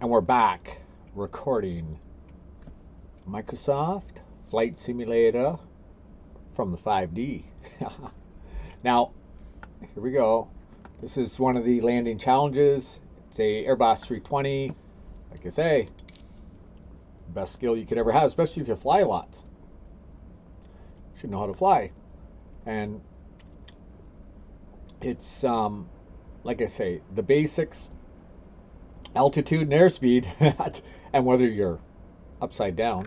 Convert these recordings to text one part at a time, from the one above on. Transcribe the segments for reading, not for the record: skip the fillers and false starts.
And we're back recording Microsoft Flight Simulator from the 5D. Now, here we go. This is one of the landing challenges. It's a Airbus 320. Like I say, best skill you could ever have, especially if you fly lots. You should know how to fly. And it's, like I say, the basics. Altitude and airspeed, and whether you're upside down,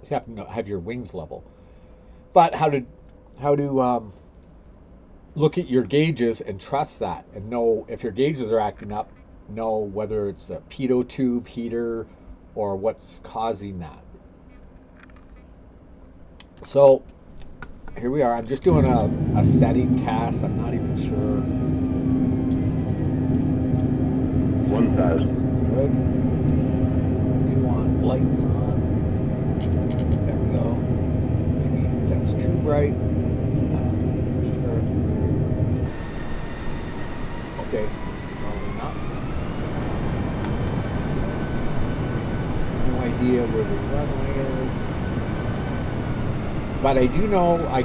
you have to have your wings level. But how to look at your gauges and trust that, and know if your gauges are acting up, know whether it's a pitot tube heater or what's causing that. So here we are. I'm just doing a setting test. I'm not even sure. 1,000. Good. Do you want lights on? There we go. Maybe that's too bright. Sure. Okay. Probably not. No idea where the runway is. But I do know I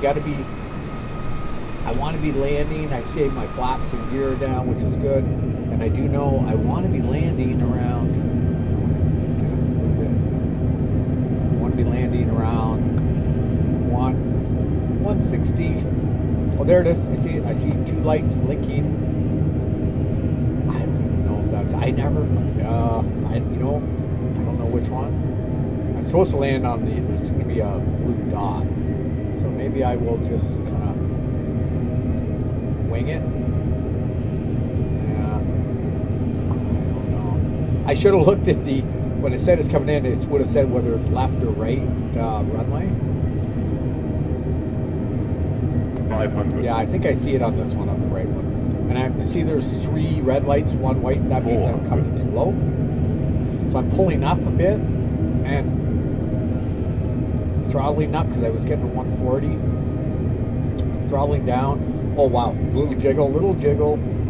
want to be landing. I saved my flaps and gear down, which is good. And I do know I want to be landing around. I want to be landing around 160. Oh, there it is. I see it. I see two lights blinking. I don't even know if that's. I don't know which one. I'm supposed to land on the. There's going to be a blue dot. So maybe I will just kind of wing it. I should have looked at when it said it's coming in, it would have said whether it's left or right runway. 500. Yeah, I think I see it on this one, on the right one. And I see there's 3 red lights, 1 white. That means I'm coming too low. So I'm pulling up a bit and throttling up because I was getting to 140. Throttling down. Oh wow, little jiggle.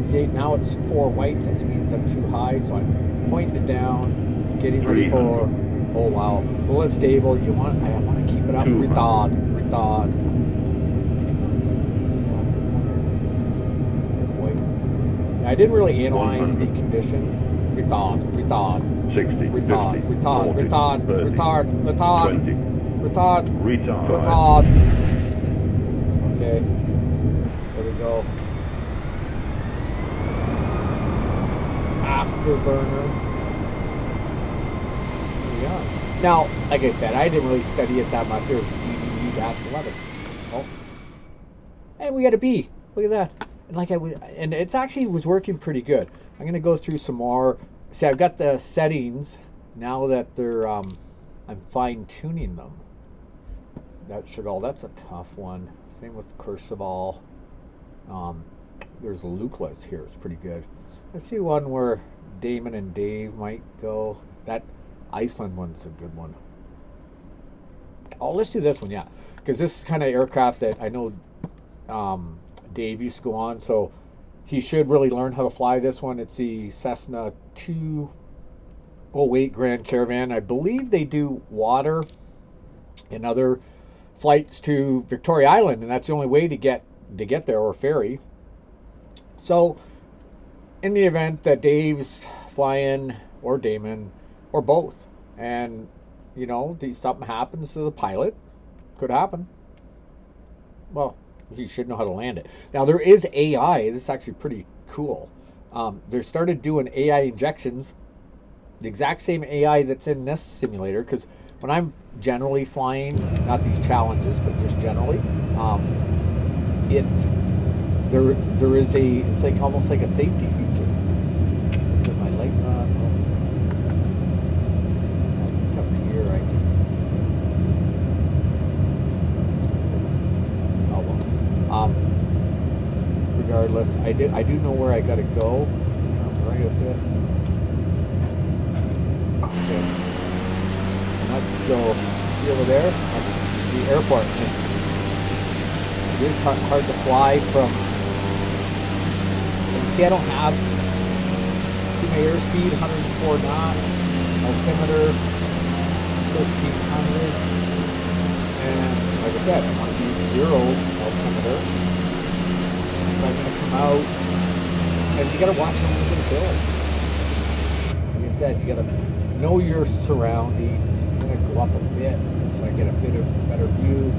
See, now it's 4 whites. That means I'm too high, so I'm pointing it down, getting ready for. Oh wow, well, it's stable. I want to keep it up. Retard. I didn't really analyze the conditions. Retard. 60. 50. Retard. 20. Okay, there we go. Afterburners. Yeah. Now, like I said, I didn't really study it that much. There's EDU-11. Oh. And we got a B. Look at that. And it's actually was working pretty good. I'm gonna go through some more. See, I've got the settings now that they're I'm fine-tuning them. That's a tough one. Same with Courchevel. There's a Lucas here. It's pretty good. Let's see one where Damon and Dave might go. That Iceland one's a good one. Oh, let's do this one, yeah. Because this is kind of aircraft that I know Dave used to go on, so he should really learn how to fly this one. It's the Cessna 208 Grand Caravan. I believe they do water and other flights to Victoria Island, and that's the only way to get there, or ferry. So in the event that Dave's flying, or Damon, or both, and something happens to the pilot, could happen. Well, he should know how to land it. Now there is AI. This is actually pretty cool. They started doing AI injections, the exact same AI that's in this simulator. Because when I'm generally flying, not these challenges, but just generally, there is it's like almost like a safety feature. Put my lights on. I think up here I can. Oh well. Regardless, I do know where I gotta go. I'm right up there. Okay. And let's go. See over there? That's the airport. It is hard to fly from. See, I don't have. See, my airspeed, 104 knots. Altimeter, 1300. And like I said, I want to be 0 altimeter. So I'm going to come out, and you got to watch how you're going to build. Like I said, you got to know your surroundings. I'm going to go up a bit just so I get a bit of better view.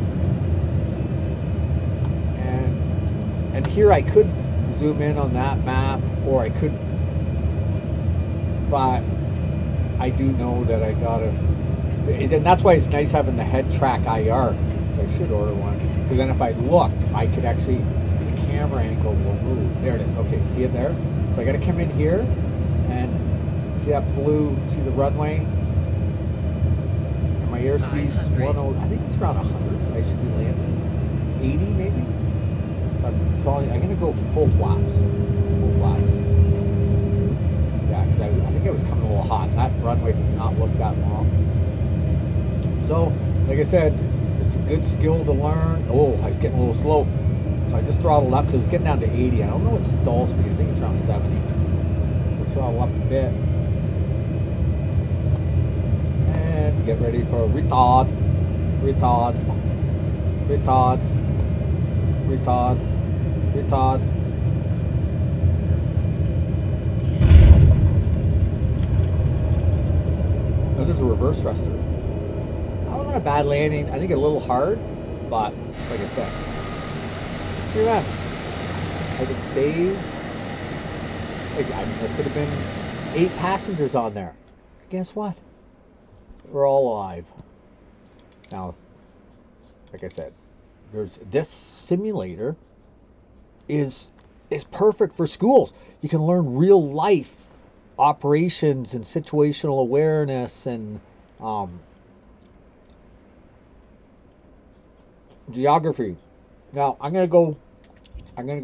And here I could zoom in on that map, or I could, but I do know that I gotta, and that's why it's nice having the head track IR. So I should order one, because then if I looked, I could actually, the camera angle will move. There it is. Okay, see it there? So I gotta come in here, and see that blue, see the runway? And my airspeed's 10, I think it's around 100. I should be landing 80 maybe. So I'm going to go full flaps. Full flaps. Yeah, because I think it was coming a little hot. And that runway does not look that long. So, like I said, it's a good skill to learn. Oh, I was getting a little slow. So I just throttled up because it was getting down to 80. I don't know what's stall speed. I think it's around 70. So throttle up a bit. And get ready for retard. Retard. Retard. Retard. Retard. Oh, there's a reverse thruster. That wasn't a bad landing. I think a little hard, but like I said, look at that. I was saved. Like, I mean, there could have been 8 passengers on there. Guess what? We're all alive. Now, like I said, there's this simulator is perfect for schools. You can learn real life operations and situational awareness and geography. Now I'm gonna go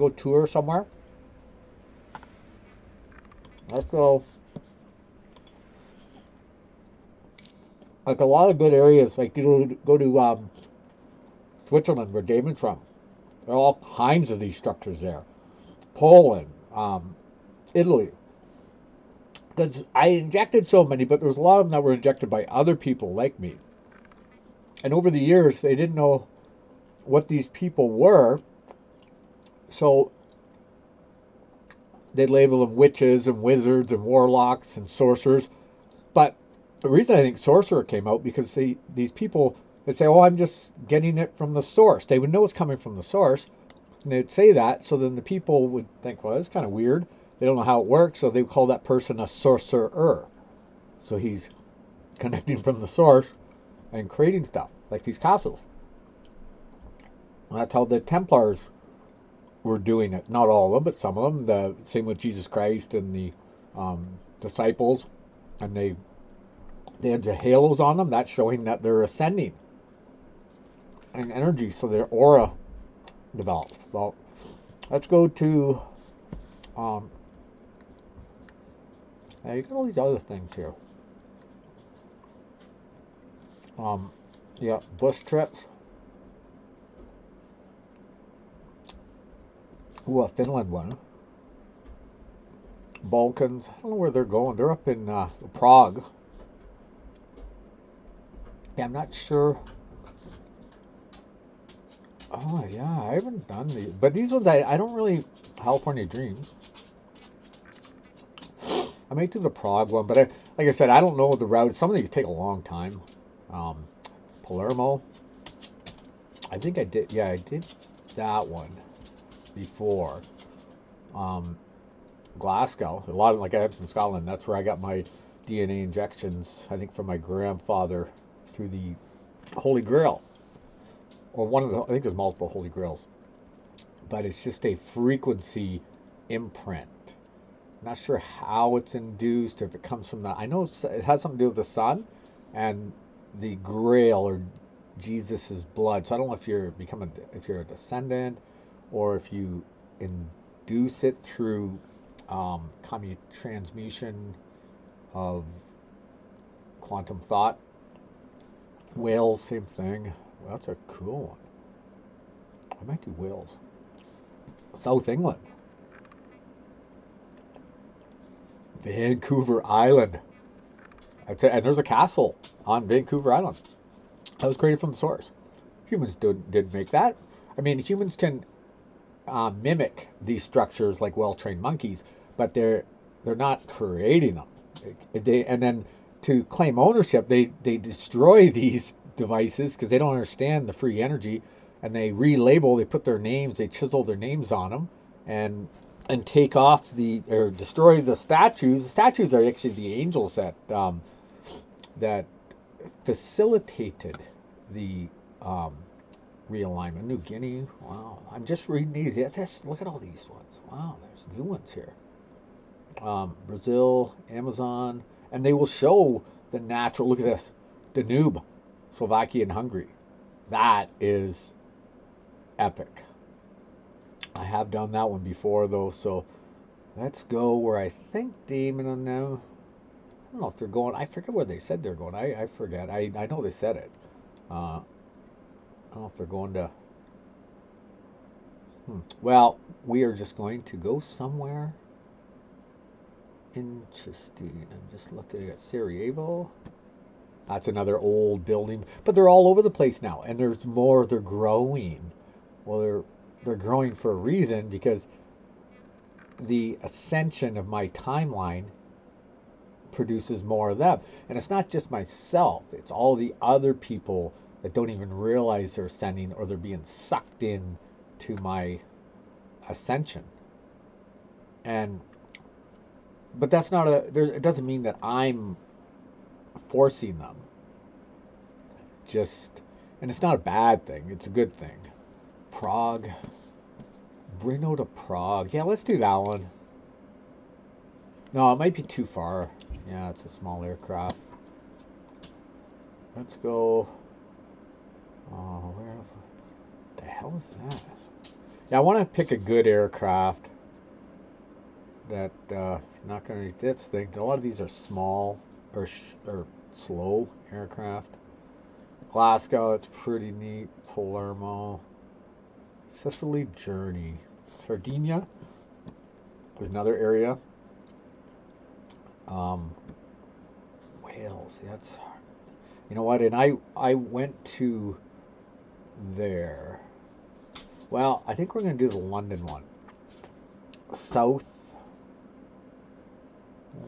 tour somewhere. Let's go. Like a lot of good areas, like you go to Switzerland, where Damon's from. There are all kinds of these structures there. Poland, Italy. Because I injected so many, but there was a lot of them that were injected by other people like me. And over the years, they didn't know what these people were, so they'd label them witches and wizards and warlocks and sorcerers. But the reason I think sorcerer came out, because these people, they'd say, oh, I'm just getting it from the source. They would know it's coming from the source, and they'd say that, so then the people would think, well, that's kind of weird. They don't know how it works, so they would call that person a sorcerer. So he's connecting from the source and creating stuff, like these castles. And that's how the Templars were doing it. Not all of them, but some of them. The same with Jesus Christ and the disciples. And they had the halos on them. That's showing that they're ascending in energy, so their aura develops. Well, let's go to you got all these other things here. Yeah, bush trips. Ooh, a Finland one. Balkans. I don't know where they're going. They're up in Prague. Yeah, I'm not sure. Oh, yeah, I haven't done these. But these ones, I don't really... California Dreams. I might do the Prague one, but like I said, I don't know the route. Some of these take a long time. Palermo. I think I did. Yeah, I did that one before. Glasgow. A lot of, like, I'm from Scotland. That's where I got my DNA injections, I think, from my grandfather through the Holy Grail. Or one of the, I think there's multiple Holy Grails. But it's just a frequency imprint. Not sure how it's induced, if it comes from the, I know it has something to do with the sun and the Grail or Jesus's blood. So I don't know if you're a descendant, or if you induce it through transmutation of quantum thought. Wales, same thing. Well, that's a cool one. I might do Wales. South England. Vancouver Island. And there's a castle on Vancouver Island. That was created from the source. Humans didn't make that. I mean, humans can mimic these structures like well-trained monkeys, but they're not creating them. And then to claim ownership, they destroy these devices because they don't understand the free energy, and they relabel. They put their names. They chisel their names on them, and take off or destroy the statues. The statues are actually the angels that facilitated the realignment. New Guinea. Wow, I'm just reading these. Yeah, look at all these ones. Wow, there's new ones here. Brazil, Amazon, and they will show the natural. Look at this, Danube, Slovakia, and Hungary. That is epic. I have done that one before though, so let's go where I think Damon and them. I don't know if they're going. I forget where they said they're going. I forget. I know they said it. I don't know if they're going to. Well, we are just going to go somewhere interesting. I'm just looking at Sarajevo. That's another old building, but they're all over the place now, and there's more. They're growing. Well, they're growing for a reason, because the ascension of my timeline produces more of them. And it's not just myself, it's all the other people that don't even realize they're ascending, or they're being sucked in to my ascension. But that's not it doesn't mean that I'm forcing them. And it's not a bad thing, it's a good thing. Prague. Brno to Prague. Yeah, let's do that one. No, it might be too far. Yeah, it's a small aircraft. Let's go. Oh, where the hell is that? Yeah, I want to pick a good aircraft that not going to be this thing. A lot of these are small or slow aircraft. Glasgow, it's pretty neat. Palermo. Sicily Journey. Sardinia was another area. Wales, that's, you know what, and I went to there. Well, I think we're going to do the London one. South,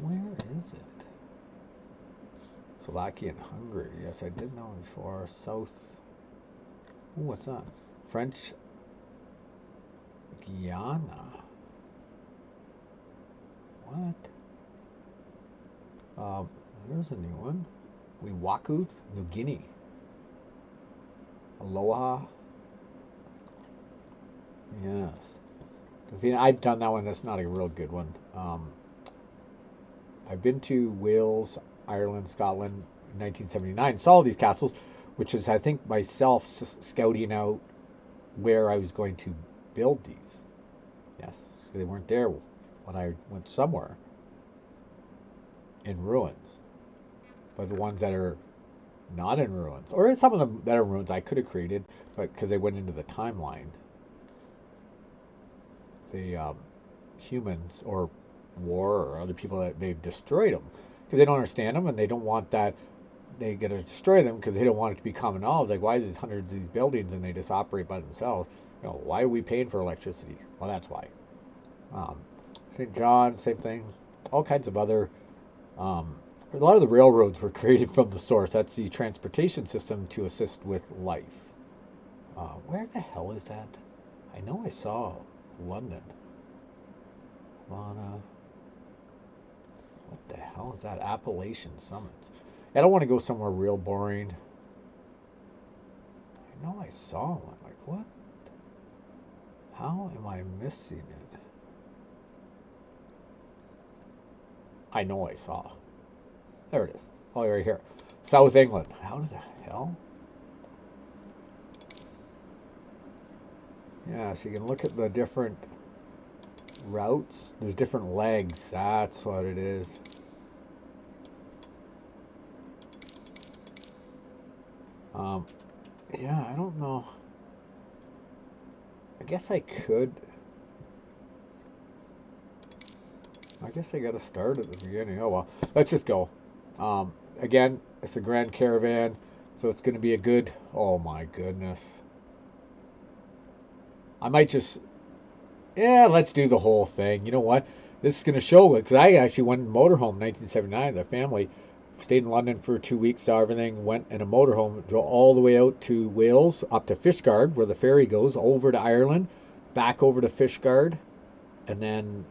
where is it? Slovakia and Hungary. Yes, I did know before. South, ooh, what's that? French Guiana. What? There's a new one. Waiwaku, New Guinea. Aloha. Yes. I've done that one. That's not a real good one. I've been to Wales, Ireland, Scotland in 1979. Saw all these castles, which is, I think, myself scouting out where I was going to build these. Yes, they weren't there when I went somewhere in ruins. But the ones that are not in ruins, or some of them that are in ruins I could have created, but because they went into the timeline, the humans or war or other people, that they've destroyed them because they don't understand them, and they don't want that. They got to destroy them because they don't want it to be common knowledge. Like, why is there hundreds of these buildings and they just operate by themselves? You know, why are we paying for electricity? Well, that's why. St. John, same thing. All kinds of other. A lot of the railroads were created from the source. That's the transportation system to assist with life. Where the hell is that? I know I saw London. Lana. What the hell is that? Appalachian Summits. I don't want to go somewhere real boring. I know I saw one. Like, what? How am I missing it? I know I saw. There it is. Oh, right here. South England. How the hell? Yeah, so you can look at the different routes. There's different legs. That's what it is. Yeah, I don't know. I guess I could. I guess I got to start at the beginning. Oh well, let's just go. Again, it's a Grand Caravan, so it's going to be a good. Oh my goodness. I might just. Yeah, let's do the whole thing. You know what? This is going to show it because I actually went in motorhome in 1979. The family stayed in London for 2 weeks, saw everything, went in a motorhome, drove all the way out to Wales, up to Fishguard, where the ferry goes, over to Ireland, back over to Fishguard, and then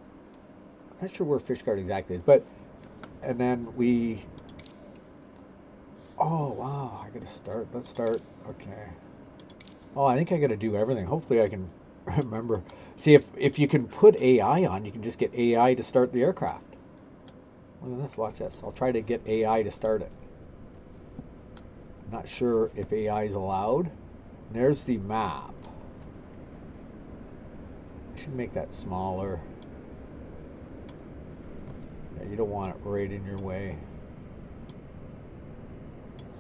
I'm not sure where Fishguard exactly is, but and then we. Oh wow! I gotta start. Let's start. Okay. Oh, I think I gotta do everything. Hopefully, I can remember. See if you can put AI on, you can just get AI to start the aircraft. Look at this. Watch this. I'll try to get AI to start it. I'm not sure if AI is allowed. And there's the map. I should make that smaller. Yeah, you don't want it right in your way.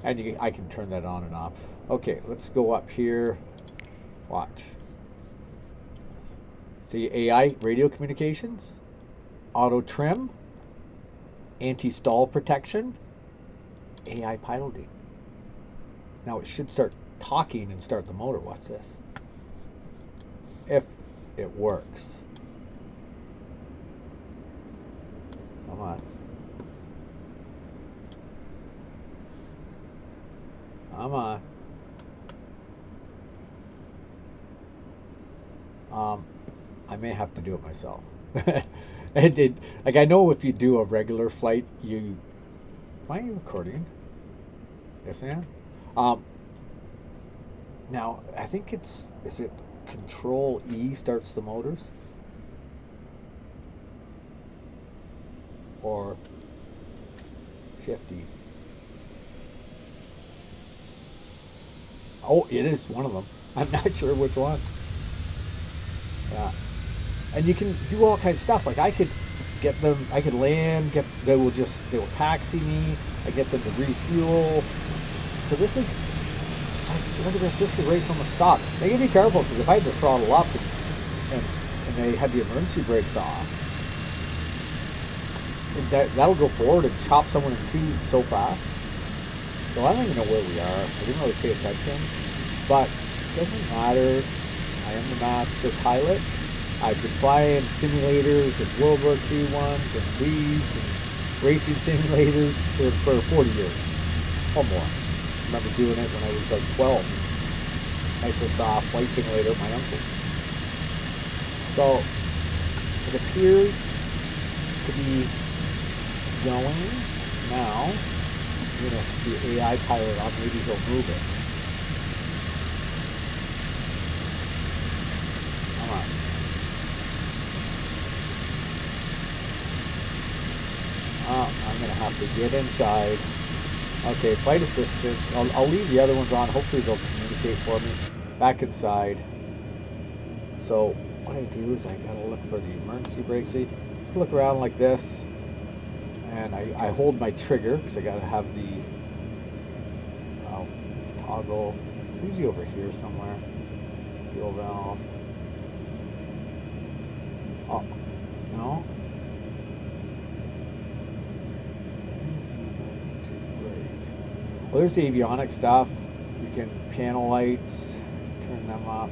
And I can turn that on and off. Okay, let's go up here. Watch. See AI, radio communications, auto trim, anti-stall protection, AI piloting. Now it should start talking and start the motor. Watch this. If it works. Come on. Come on. I may have to do it myself. Like I know if you do a regular flight, you. Am I recording? Yes, I am. Now I think is it Control E starts the motors, or Shift E. Oh, it is one of them. I'm not sure which one. Yeah. And you can do all kinds of stuff. Like I could get them, I could land, they will taxi me, I get them to refuel. So this is, look at this is right from the stop. Now you gotta be careful because if I had to throttle up and they had the emergency brakes off, that'll go forward and chop someone in two so fast. So I don't even know where we are. I didn't really pay attention, but it doesn't matter. I am the master pilot. I've been flying simulators and World War II ones and these and racing simulators for 40 years or more. I remember doing it when I was like 12. Microsoft Flight Simulator at my uncle's. So it appears to be going now. You know, the AI pilot on, maybe he'll move it. Come on. I'm going to have to get inside. Okay, flight assistance. I'll leave the other ones on. Hopefully they'll communicate for me. Back inside. So what I do is I got to look for the emergency brake. See, let's look around like this. And I hold my trigger because I got to have the toggle. Usually over here somewhere. Fuel valve. Oh, no. Well, there's the avionics stuff. You can panel lights, turn them up,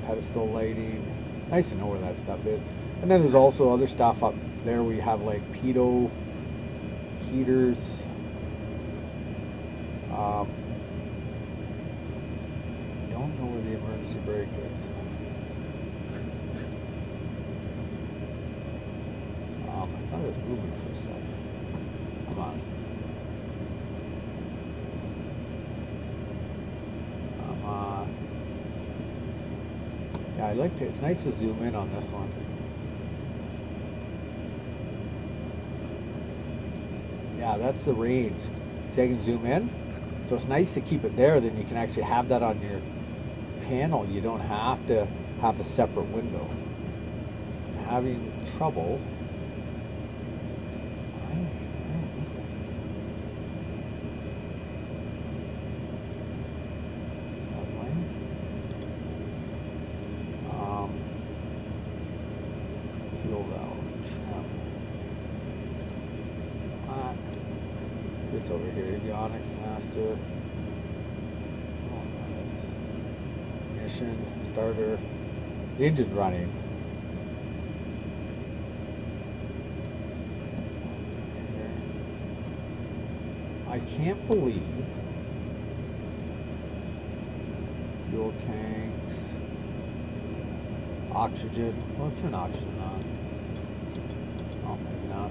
pedestal lighting. Nice to know where that stuff is. And then there's also other stuff up there. We have like pitot heaters. Don't know where the emergency brake is. I thought it was moving for a second. Come on. Yeah, I like it. It's nice to zoom in on this one. Yeah, that's the range. See, I can zoom in. So it's nice to keep it there. Then you can actually have that on your panel. You don't have to have a separate window. I'm having trouble. Fuel valve check. It's over here. Avionics master. Oh, nice. Ignition, starter. The engine's running. I can't believe fuel tanks, oxygen. Well, let's turn oxygen on. Oh, maybe not.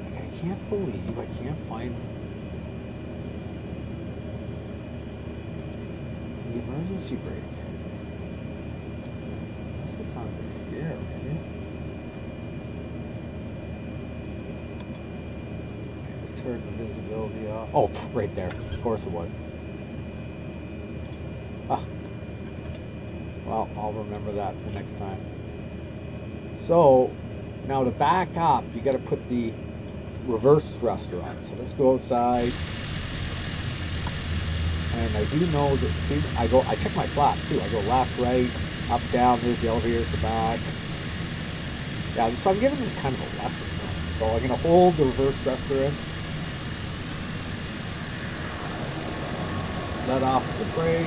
Like, I can't believe I can't find the emergency brake. I guess it's on here, maybe. Turn the visibility off. Oh, right there. Of course it was. Ah. Well, I'll remember that for next time. So, now to back up, you got to put the reverse thruster on. So let's go outside. And I do know that, see, I check my flap too. I go left, right, up, down. There's the elevator at the back. Yeah, so I'm giving them kind of a lesson. So I'm going to hold the reverse thruster in. Let off the brake.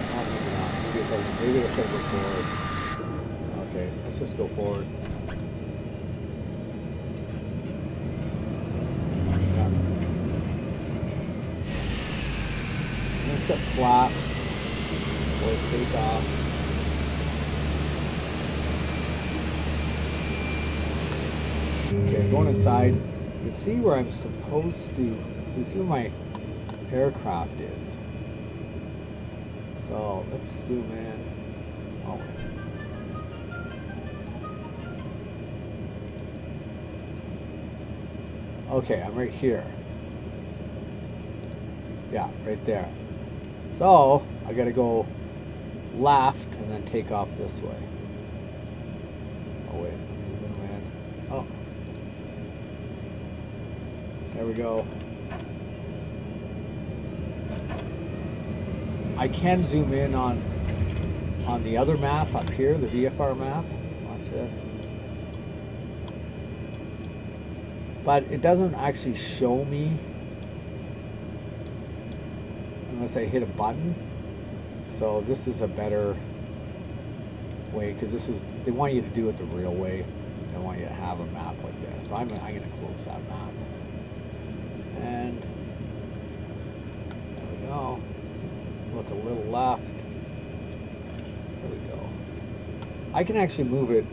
Oh, maybe not. Maybe it doesn't. Maybe it'll say go forward. Okay, let's just go forward. Yeah. I'm gonna set flat. Or take off. Okay, going inside. You can see where I'm supposed to. You see where my aircraft is. So let's zoom in. Oh. Okay, I'm right here. Yeah, right there. So I gotta go left and then take off this way. Oh wait, let me zoom in. Oh. There we go. I can zoom in on the other map up here, the VFR map. Watch this. But it doesn't actually show me unless I hit a button. So this is a better way because this is, they want you to do it the real way. They want you to have a map like this. So I'm going to close that map. And there we go. Look a little left. There we go. I can actually move it,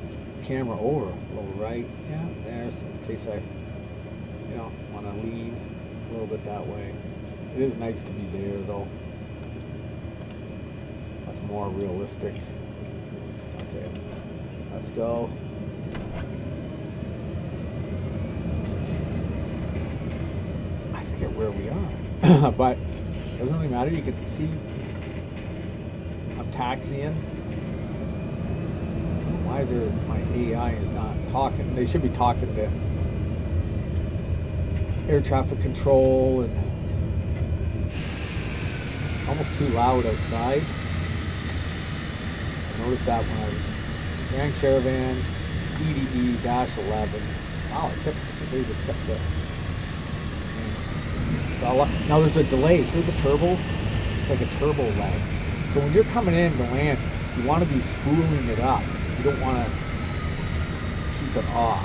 camera over a little right. Yeah, there's in case I, want to lean a little bit that way. It is nice to be there though. That's more realistic. Okay, let's go. Where we are, but it doesn't really matter. You can see I'm taxiing. I don't know why my AI is not talking. They should be talking to air traffic control, and almost too loud outside. I noticed that when I was Grand Caravan EDE-11. Wow, they just kept the. Now there's a delay. Hear the turbo? It's like a turbo lag. So when you're coming in to land, you want to be spooling it up. You don't want to keep it off.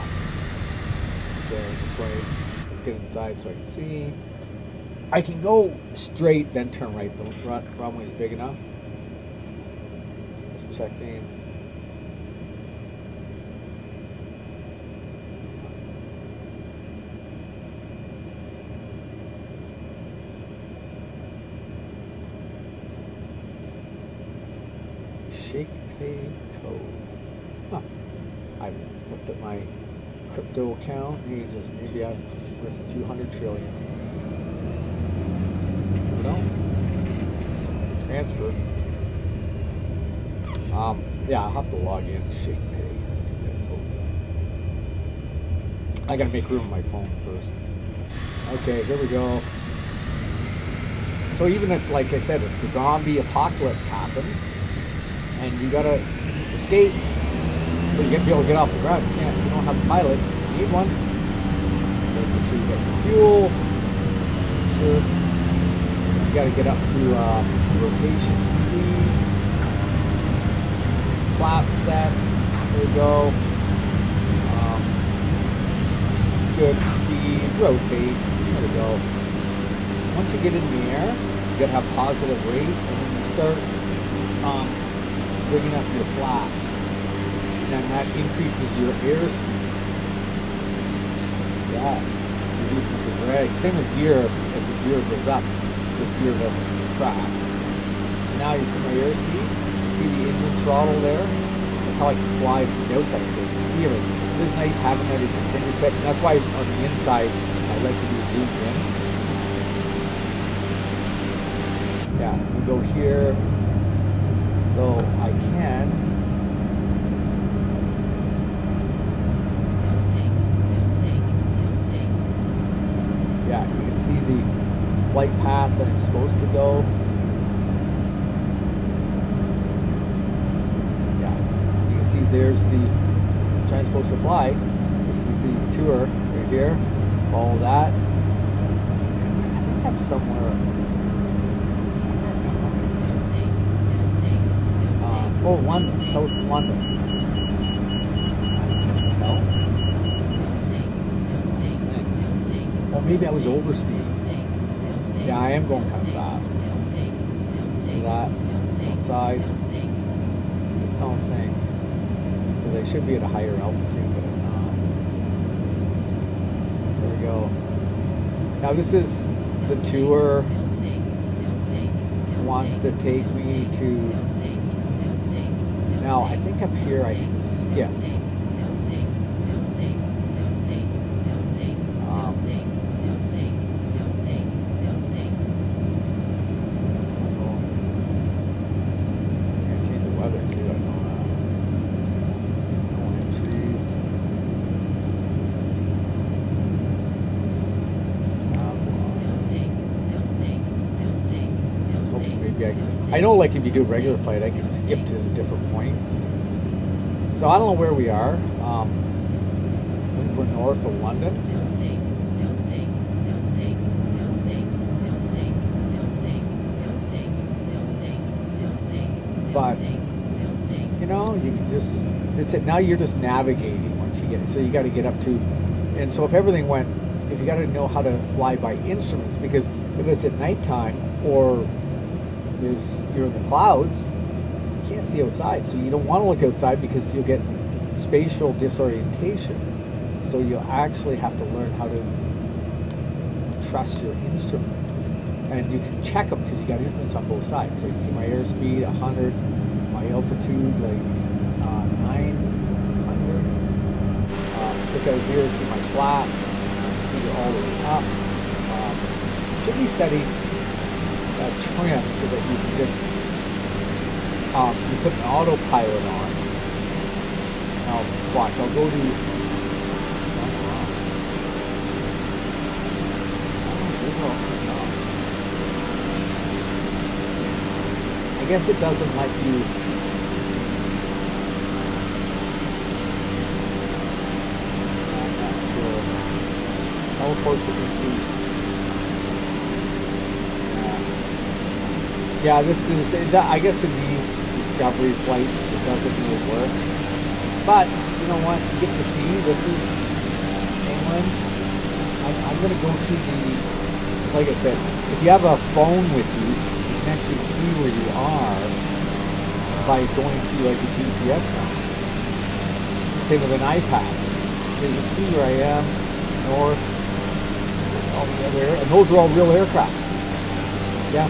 Okay, this way. Let's get inside so I can see. I can go straight, then turn right. The runway is big enough. Just checking. Shake pay code. Huh. I've looked at my crypto account. Maybe I'm worth a few hundred trillion. Never know. Transfer. Yeah, I'll have to log in. Shake pay. I gotta make room on my phone first. Okay, here we go. So even if, like I said, if the zombie apocalypse happens and you gotta escape, but you gotta be able to get off the ground. You can't. You don't have a pilot. You need one. Make sure you get your fuel. Sure. You gotta get up to rotation speed. Flap set. There we go. Good speed. Rotate. There we go. Once you get in the air, you gotta have positive rate, and then you start bringing up your flaps, and that increases your airspeed. Yes, reduces the drag. Same with gear. As the gear goes up, this gear doesn't contract. And now you see my airspeed. See the engine throttle there. That's how I can fly from the outside, so you can see everything. It is nice having that at your fingertips. And that's why on the inside I like to be zoomed in. Yeah, we go here, so I can. Don't sing, don't sing, don't sing. Yeah, you can see the flight path that I'm supposed to go. Yeah, you can see there's the which I'm supposed to fly. This is the tour right here. Follow that. I think I'm somewhere. Oh, London, South London. No? Don't sing, don't sing, don't sing. Oh, maybe I was overspeed. Don't sing, don't sing. Yeah, I am going kind of fast. Don't sing, don't sing. That, don't sing, outside. don't sing. That's all I'm saying. Because I should be at a higher altitude, but I'm not. There we go. Now this is the tour. Don't sing, don't sing, don't Wants to take don't me sing, to. Don't sing, don't sing, don't Now I sing, think up don't here I sing, can Don't skip. sing, don't sing, don't sing, don't sing, don't sing, don't sing, don't sing, don't sing, don't sing. It's gonna change the weather too. I know that. No trees. Don't sing, don't sing, don't sing, don't So sing. maybe I don't can. sing, I know, like if you do a don't regular sing, flight, I can don't skip sing. to the different points. So I don't know where we are. I think we're north of London. Don't sing, don't sing, don't sing, don't sing, don't sing, don't sing, don't sing, don't sing, don't sing, But, don't sing, don't sing. you know, you can just it. Now you're just navigating once you get it. So you got to get up to, and so if everything went, if you got to know how to fly by instruments, because if it's at nighttime or you're in the clouds, you can't see outside. So you don't want to look outside because you'll get spatial disorientation. So you'll actually have to learn how to trust your instruments, and you can check them because you got instruments on both sides. So you see my airspeed 100, my altitude like 900. Look out here, see my flaps, see all the way up. Should be setting trim so that you can just you put an autopilot on. Now watch, I'll go to. I guess it doesn't let you. I'm not sure. Teleport to increase. Yeah, this is. I guess in these discovery flights, it doesn't really work. But you know what? You get to see. This is England. I'm going to go to the. Like I said, if you have a phone with you, you can actually see where you are by going to like a GPS map. Same with an iPad. So you can see where I am, north, all the other, and those are all real aircraft. Yes,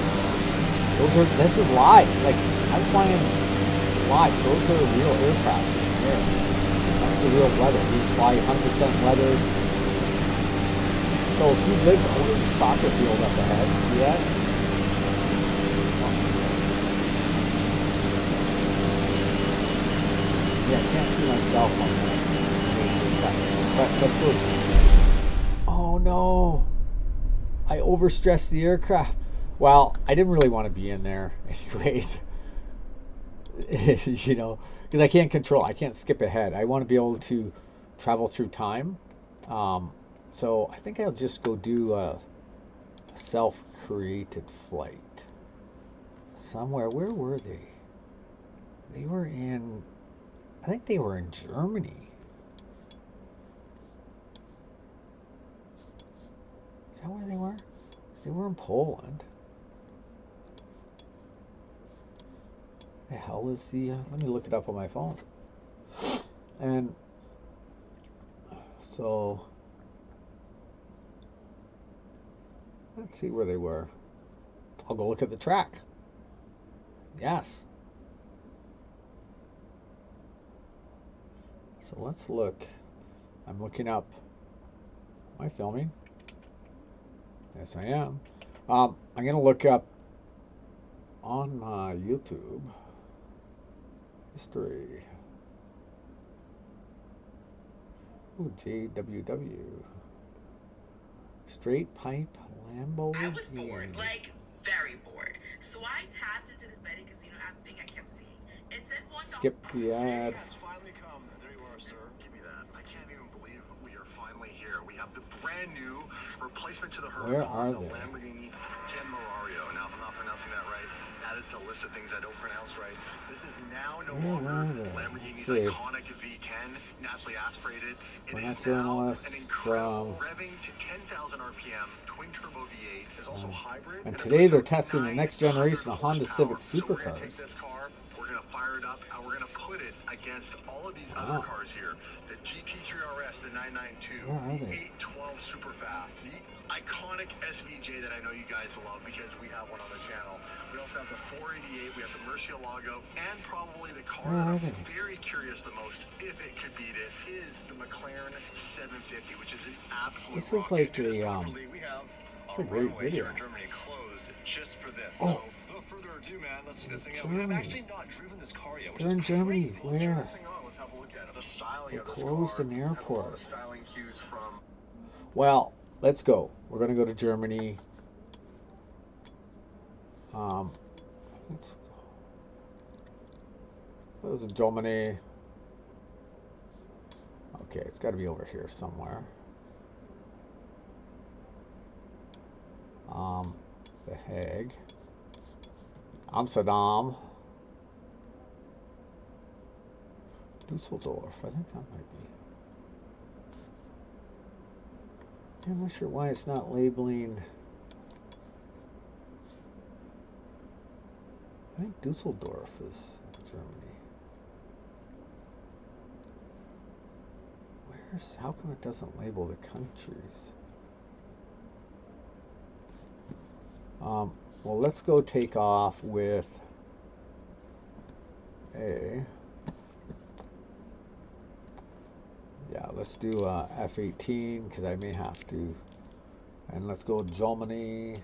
this is live. Like I'm flying live. So those are real aircraft there. That's the real weather. We fly 100% weather. So if you live over the soccer field up ahead, see that? Yeah, I can't see myself on that. But let's go see. Oh no! I overstressed the aircraft. Well, I didn't really want to be in there anyways. You know, because I can't control. I can't skip ahead. I want to be able to travel through time. So I think I'll just go do a self-created flight somewhere. Where were they? They were in. I think they were in Germany. Is that where they were? 'Cause they were in Poland. The hell is the? Let me look it up on my phone. And so let's see where they were. I'll go look at the track. Yes. So let's look. I'm looking up. Am I filming? Yes, I am. I'm going to look up on my YouTube history. Ooh, JWW. Straight pipe Lambo. I was bored, like very bored. So I tapped into this betting casino app thing I kept seeing. It said $1. Skip the ad. It's finally come. There you are, sir. Give me that. I can't even believe we are finally here. We have the brand new replacement to the Where are the they? Lamborghini Tenerario. Now, if I'm not pronouncing that right, added to a list of things I don't pronounce right. This is now no longer Lamborghini's iconic V10, naturally aspirated. It We're is not now journalists. an incredible revving to 10,000 RPM twin turbo V8. Is also hybrid. And it today they're puts out testing the next generation of Honda horsepower. Civic So we're gonna supercars. take this car, we're gonna fire it up, and we're gonna put it against all of these Wow. other cars here. The GT3 RS, the 992, Where are the they? 812 Superfast, the iconic SVJ that I know you guys love because we have one on the channel. We also have the 488, we have the Murcielago, and probably the car Where that are I'm they? very curious the most, if it could beat it, is the McLaren 750, which is an absolute This is rocket. like And a, literally, we have it's our a great runway video. here in Germany closed just for this. Oh. So, without further ado, man, let's see this thing out. We have Germany. actually not driven this car yet. They're in Germany. Crazy. Let's turn Where? this thing on. Let's have a look at it. The styling They of this closed car an has a lot airport. of styling cues from. Well, let's go. We're going to go to Germany. Let's go. This is Germany. Okay, it's got to be over here somewhere. The Hague. Amsterdam. Dusseldorf. I think that might be. I'm not sure why it's not labeling. I think Dusseldorf is Germany. How come it doesn't label the countries? Well, let's go take off with a. Yeah, let's do F-18 because I may have to. And let's go Germany.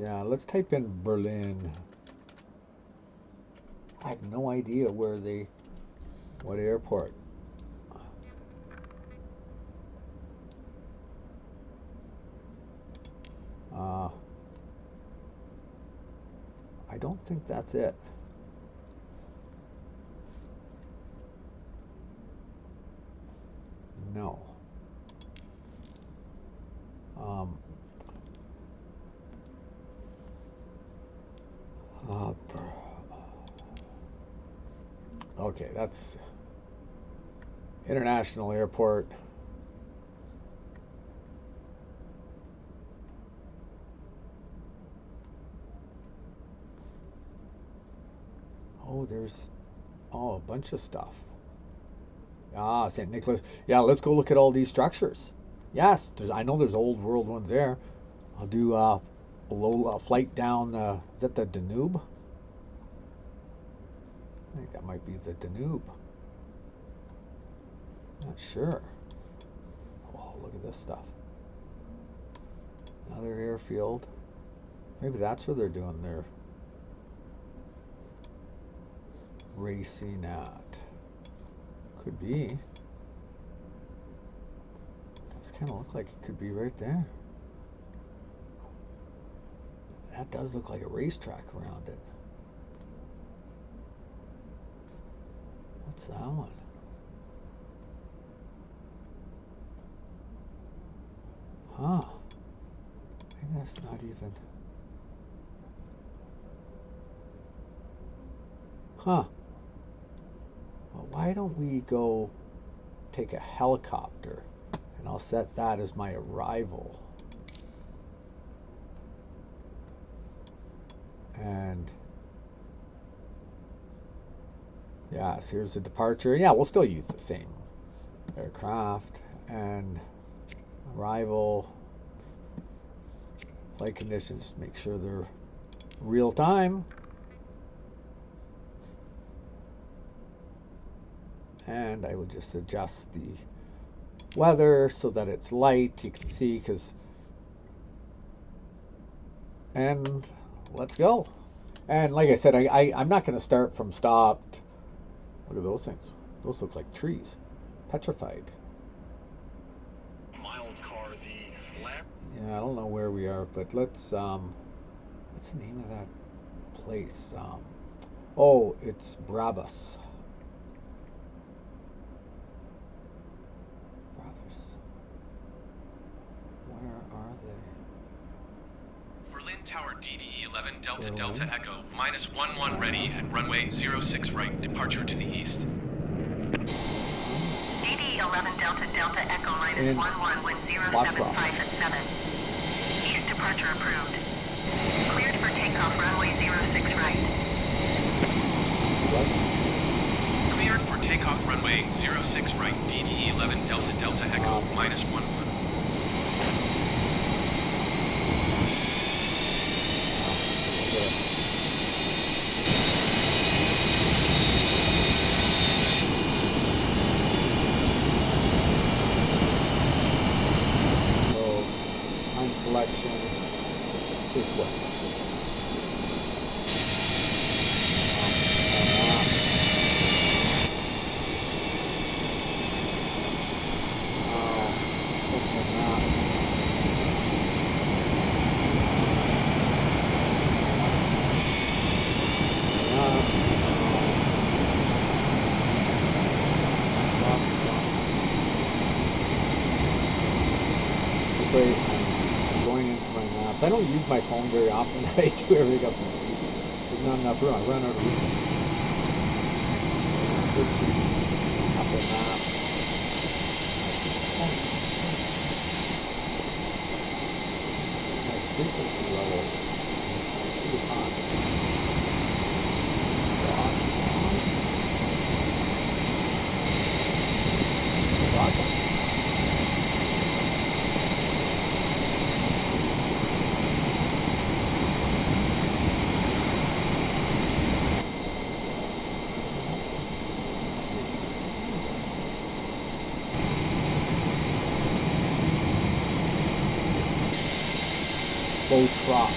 Yeah, let's type in Berlin. I have no idea what airport. I don't think that's it. No. Okay, that's international airport. Oh, there's a bunch of stuff. St. Nicholas. Yeah, let's go look at all these structures. Yes, I know there's old world ones there. I'll do a low flight down. Is that the Danube? I think that might be the Danube. Not sure. Oh, look at this stuff. Another airfield. Maybe that's where they're doing their racing at? Could be. Does kind of look like it could be right there. That does look like a racetrack around it. What's that one? Huh. Maybe that's not even. Huh. Well, why don't we go take a helicopter and I'll set that as my arrival. And yes, here's the departure. Yeah, we'll still use the same aircraft and arrival. Flight conditions, make sure they're real time. And I will just adjust the weather so that it's light. You can see and let's go. And like I said, I'm not going to start from stopped. Look at those things. Those look like trees. Petrified. Mild car, the lamp. Yeah, I don't know where we are, but let's, what's the name of that place? Oh, it's Brabus. Brabus. Where are they? Berlin Tower DDE 11 Delta Delta Echo -11 ready at runway 06 right, departure to the east. DDE 11 Delta Delta Echo -11 with 075 at 7. East departure approved. Cleared for takeoff runway 06 right. Cleared for takeoff runway 06 right, DDE 11 Delta Delta Echo -11. Selection this way. I don't use my phone very often. I do everything up in speed. There's not enough room. I run out of room. Searching Apple Map. My frequency level is too high. Full trot.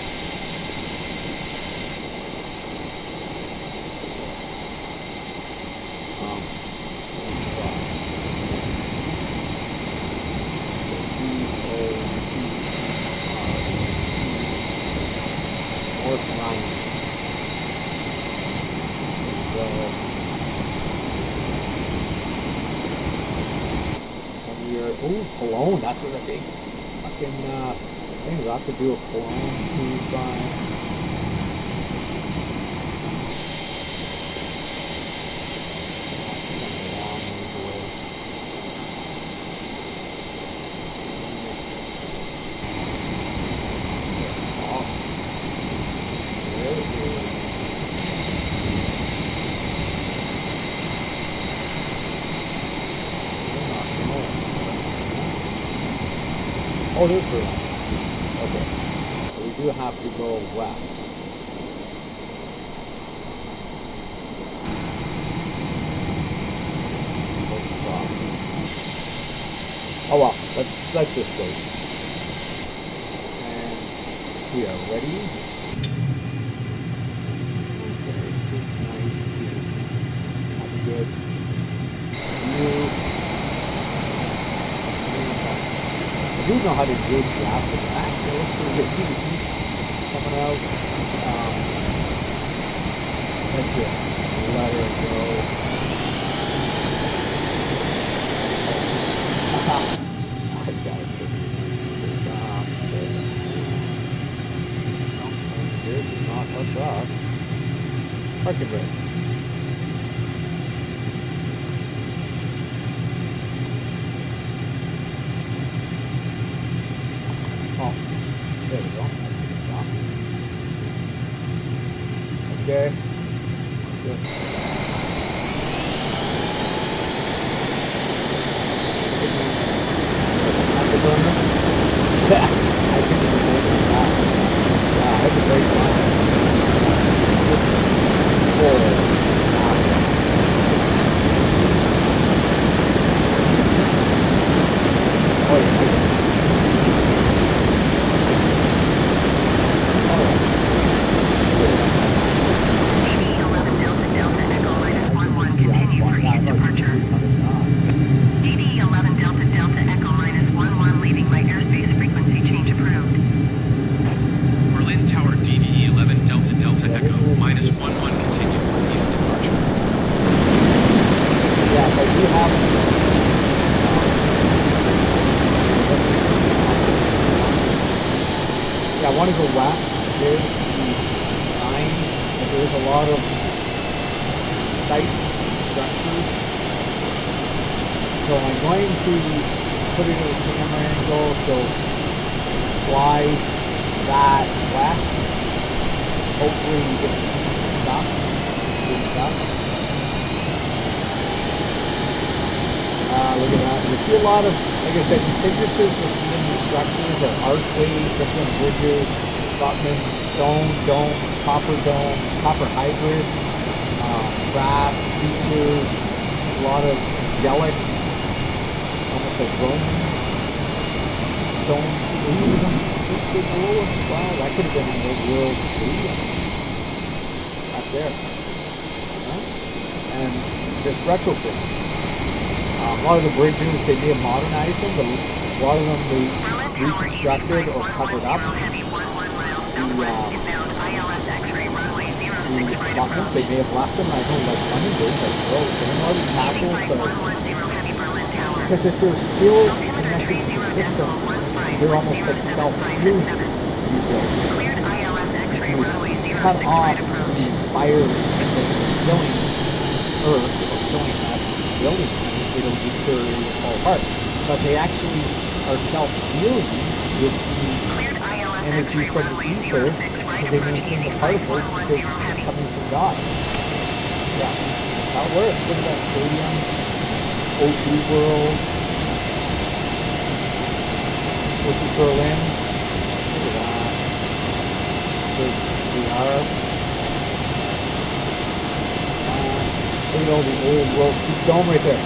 North line. And we are, Cologne, that's what I think. Fucking, I think we'll have to do a Cologne cruise by. Oh, there's Berlin. Okay. So we do have to go west. Oh well, let's just wait. And we are ready. Okay, it's nice to know how to jig the after the fact. It looks pretty good. See the heat coming out. Let's just let her go. I gotta take this off. This is not touch off. Parking brake. Oh, there we go. Okay. Just I couldn't even make it back. Yeah, I had the brakes on. This is full. Oh, yeah. I want to go west. There's the line, but there's a lot of sites, structures. So I'm going to put it at a camera angle, so fly that west. Hopefully you get to see some stuff, good stuff. Look at that. You see a lot of, like I said, the signatures you'll see in these structures are archways, especially on bridges, abutments, stone domes, copper hybrid, brass features, a lot of angelic, almost like Roman stone. Wow, that could have been an old world stadium. Right there. And just retrofit. A lot of the bridges, they may have modernized them, but a lot of them they reconstructed or covered up. The abutments, they may have left them. I know, like London Bridge, like roads, and all these castles are, because if they're still connected to the system, they're almost like self-healing. These buildings. If you cut off the spires that are killing Earth or killing that building, it'll deteriorate and fall apart. But they actually are self-healing with the energy from the ether because they maintain the particles because it's coming from God. Yeah, that's how it works. Look at that stadium, O2 World. This is Berlin. Look at that. We are. Look at all the old world. See the dome right there.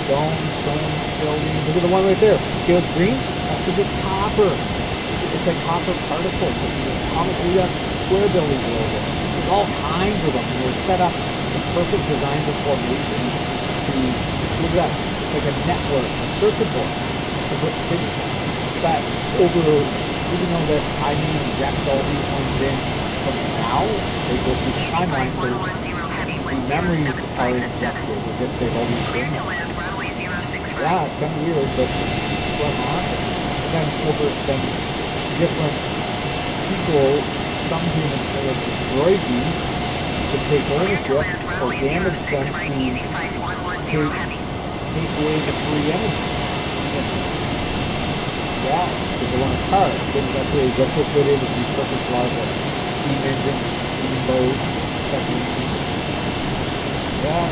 Dome, stone building. Look at the one right there. See how it's green? That's because it's copper. It's like copper particles. We got square buildings over there. There's all kinds of them. And they're set up in perfect designs and formations to, look at that. It's like a network, a circuit board. That's what the city's like. That over, even though that I need to inject all these ones in from now, they go through the timeline, so the memories are injected as if they've always been there. Yeah, it's kind of weird, but it's going on. And then different people, some humans may have destroyed these to take ownership or damage them to take away the free energy. Yeah, because they want to charge. So that's why they retrofitted and repurposed a lot of the steam engines, steamboat, yeah,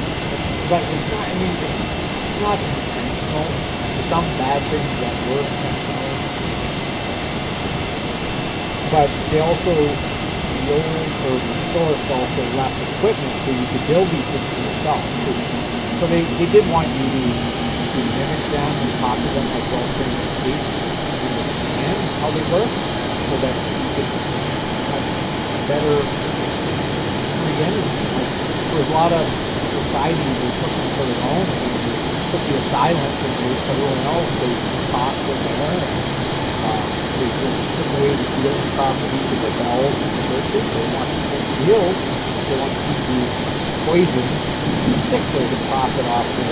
but it's not, I mean, it's not intentional. There's some bad things that were intentional. But they also, the old, or the source also left equipment so you could build these things for yourself. So they did want you to mimic them and copy them like well-trained apes and understand how they work so that you could have better free energy. Like, there's a lot of society they took them for their own and they took the silence and everyone else, they just tossed it there. They just took away the healing properties of the bells in the churches. They want people healed. They want to keep you poisoned, sick, so they can profit off the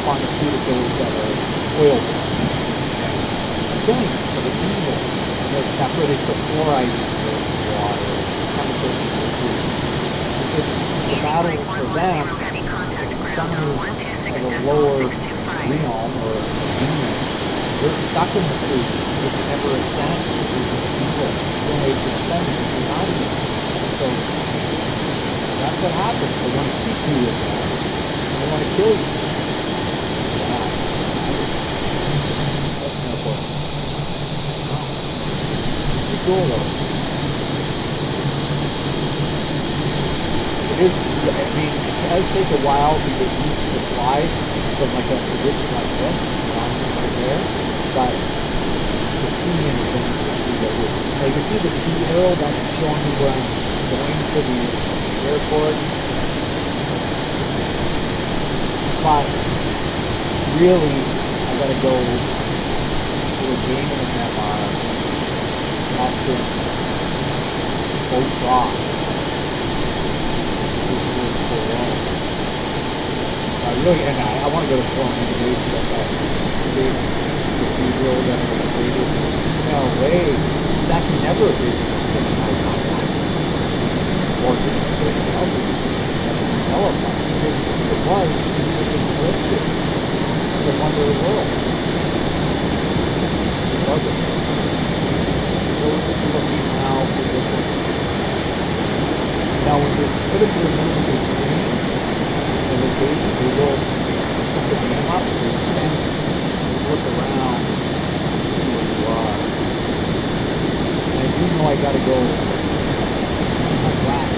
pharmaceuticals that are oil-based and killing you, so they're evil. That's where they put fluoride in the water, chemicals in the food. It's the battle for them. If someone who's of a lower realm or a demon, they're stuck in the food. They can never ascend. They're just evil. The only way to ascend is to not evil. So that's what happens. They want to keep you in there. They want to kill you. Yeah. That's no point. No. Pretty cool though. It is, I mean, it does take a while to get used to the fly from like a position like this, right there, but to see anything, like you see the T arrow, that's showing me where I'm going to the airport, but really, I gotta go to a game in Myanmar, that's in Otra. I want to go to Foreign Innovation at that big cathedral that are the greatest. No way. That can never be in my timeline. Or anything else is Mandela effect. Because if it was, it would have been listed as a wonder of the world. It wasn't. So we're just looking now for this one. Now when you put it in the screen, the location, we will put the name up so you can look around and see where you are. And I do know I gotta go to my glass.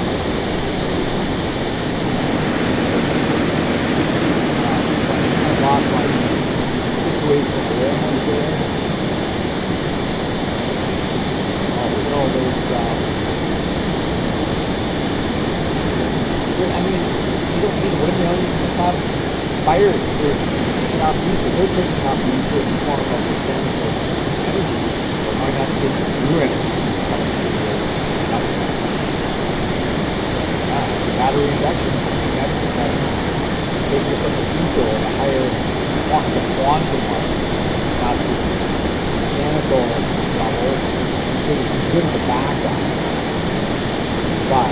I lost my situational awareness there. We know there's I mean, you don't need a windmill, you can just have spiders for taking off YouTube. They're taking off YouTube in the form of mechanical energy. Or might not take your energy. Battery induction, magnetic induction. Taking it from the ether at a higher quantum level, not the mechanical level. It's as good as a backup. But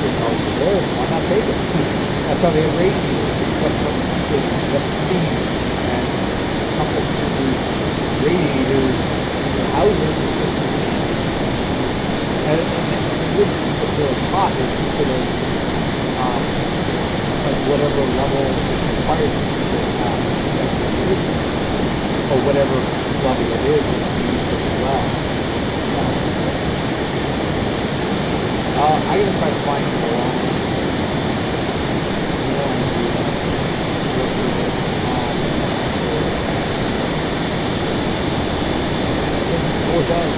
it's already there, so why not take it? That's how they have radiators. It's what get the steam and pump it through the radiators in the houses. It's just steam. And it wouldn't keep it really hot. It would keep it at like whatever level is required to keep it or whatever level it is in the use as well. I'm going to try to find more. It does.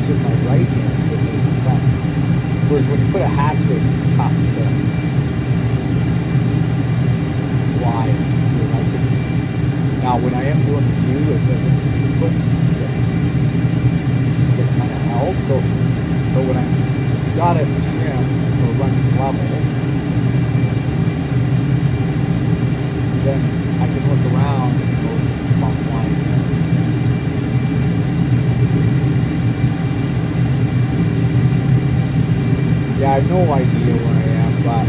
using my right hand to make the press. Whereas when you put a hat switch, it's tough to do. Why? Because I can, now when I am doing the view, it doesn't inputs get kind of held. So when I got it trimmed or running level, then I can look around and go about flying. Yeah, I have no idea where I am, but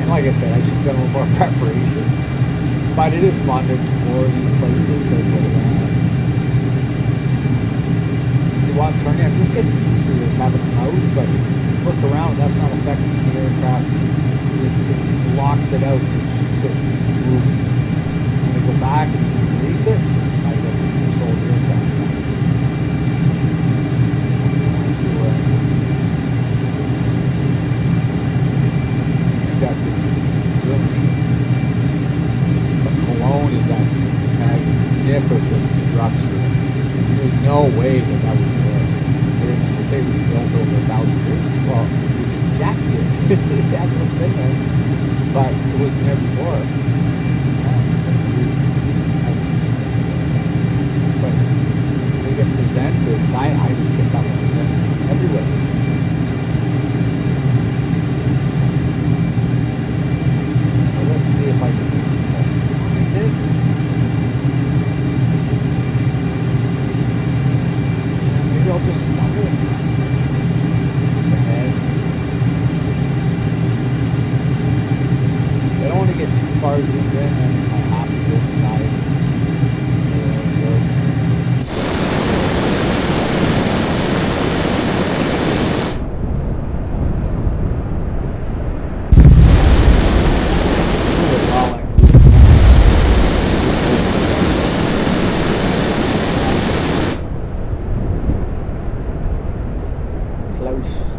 and like I said, I should have done a little more preparation. But it is fun to explore these places. See, while I'm turning, I'm just getting used to this, having a mouse, so I can look around. That's not affecting the aircraft. So it locks it out, just keeps it moving. When I go back and release it, I go control the aircraft. That's it. Really. But Cologne is that magnificent structure. There's no way that would work. They say we built over 1,000 years. Well, we ejected. That's what's in there. But it was never work. But they get presented. I just get that one everywhere. Let's see if I can find it. Maybe I'll just stumble across the head. I don't want to get too far zoomed in, and I have to go inside.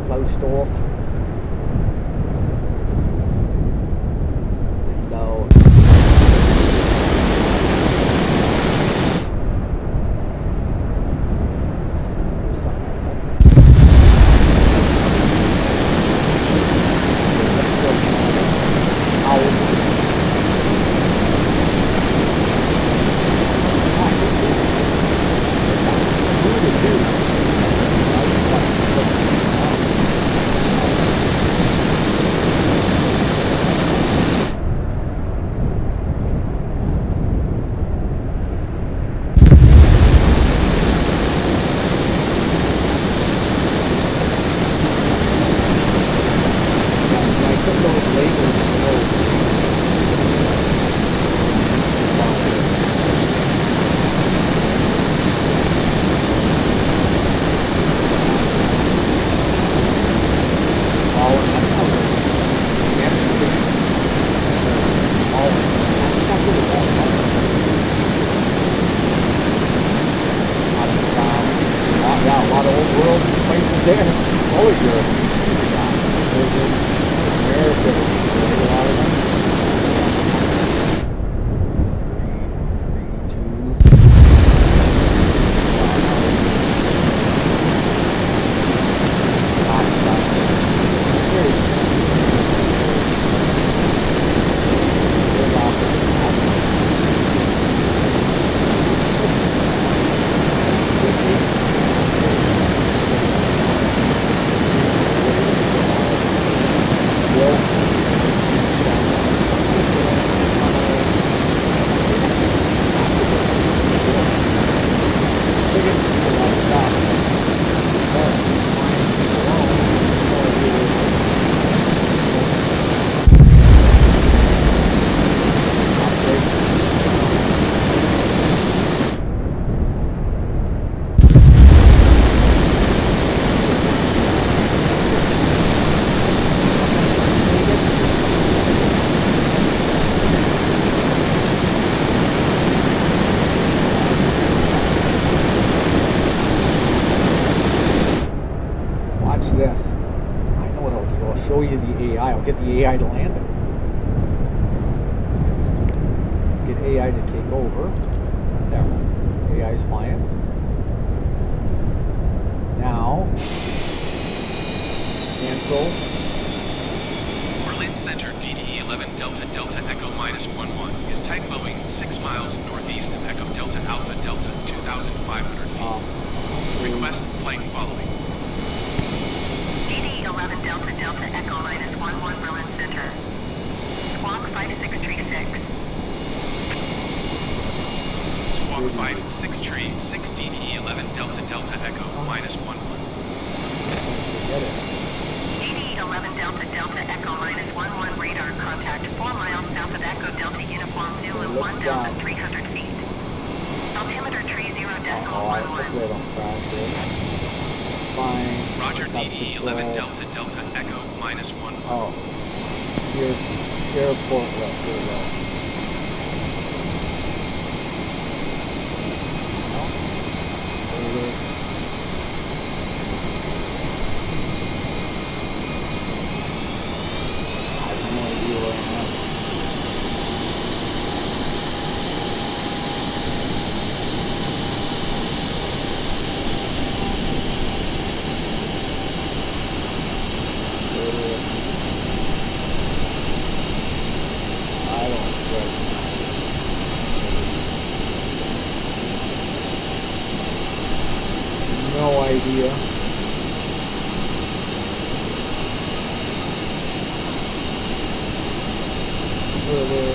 Closed off. Window. Just looking for something like that. Let's go. Scooter too. This. I know what I'll do. I'll show you the AI. I'll get the AI to land it. AI to take over. There. AI's flying. Now, cancel. Berlin Center, DDE 11 Delta Delta Echo -11 is type Boeing 6 miles northeast of Echo Delta Alpha Delta 2,500 feet. Request flight following. DD 11 Delta Delta Echo -11 Berlin Center. Squawk 5636. Squawk 56 tree 6 DDE 11 Delta Delta Echo -11. Get it. DD 11 Delta Delta Echo -11 radar contact 4 miles south of Echo Delta Uniform Zulu 1,300 feet. Altimeter tree 0 decimal Oh, I took 11. it on crash there. Fine. Roger, Got DDE control. 11 Delta Delta Echo -11. Oh. Here's airport left. Here we go. No. Further. I have no idea where I'm at. I don't know. No idea. Further.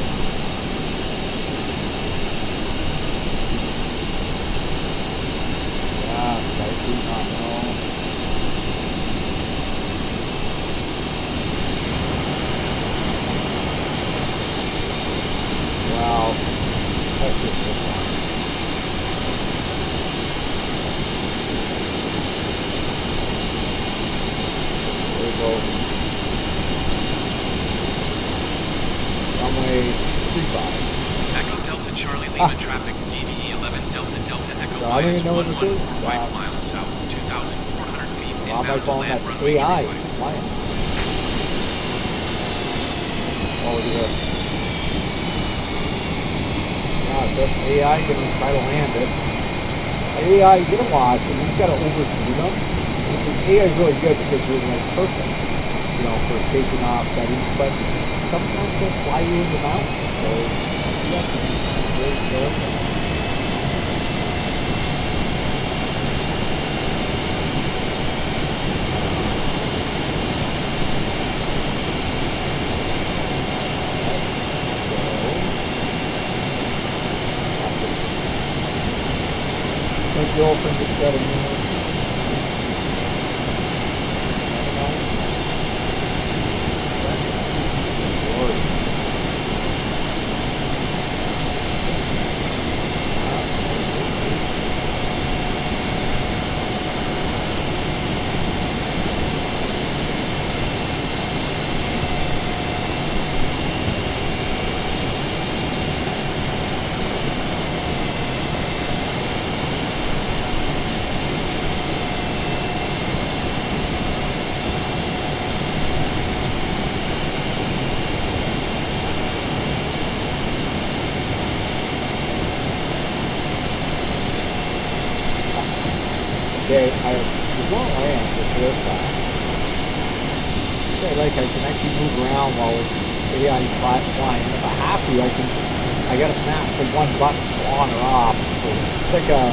Yes, I do not know. Wow, that's just so fun. There we go. Runway 35. Echo Delta Charlie Lima traffic DDE 11 Delta Delta Echo So I don't even know what this is. 5 miles south, 2,400 feet On my inbound to phone, land that's runway AI. 35. Flying. Oh, look at this. Yeah, so if AI can try to land it. AI, you gotta watch, and you just gotta oversee them. Which is, AI is really good because you're like perfect, you know, for taking off settings, but sometimes they'll fly you in the mountain. So you have to be very careful. My girlfriend just got a new Okay, I won't land this aircraft. Okay, like I can actually move around while it's AI's flying. If I have to, I got a map for one button, so on or off. So it's like a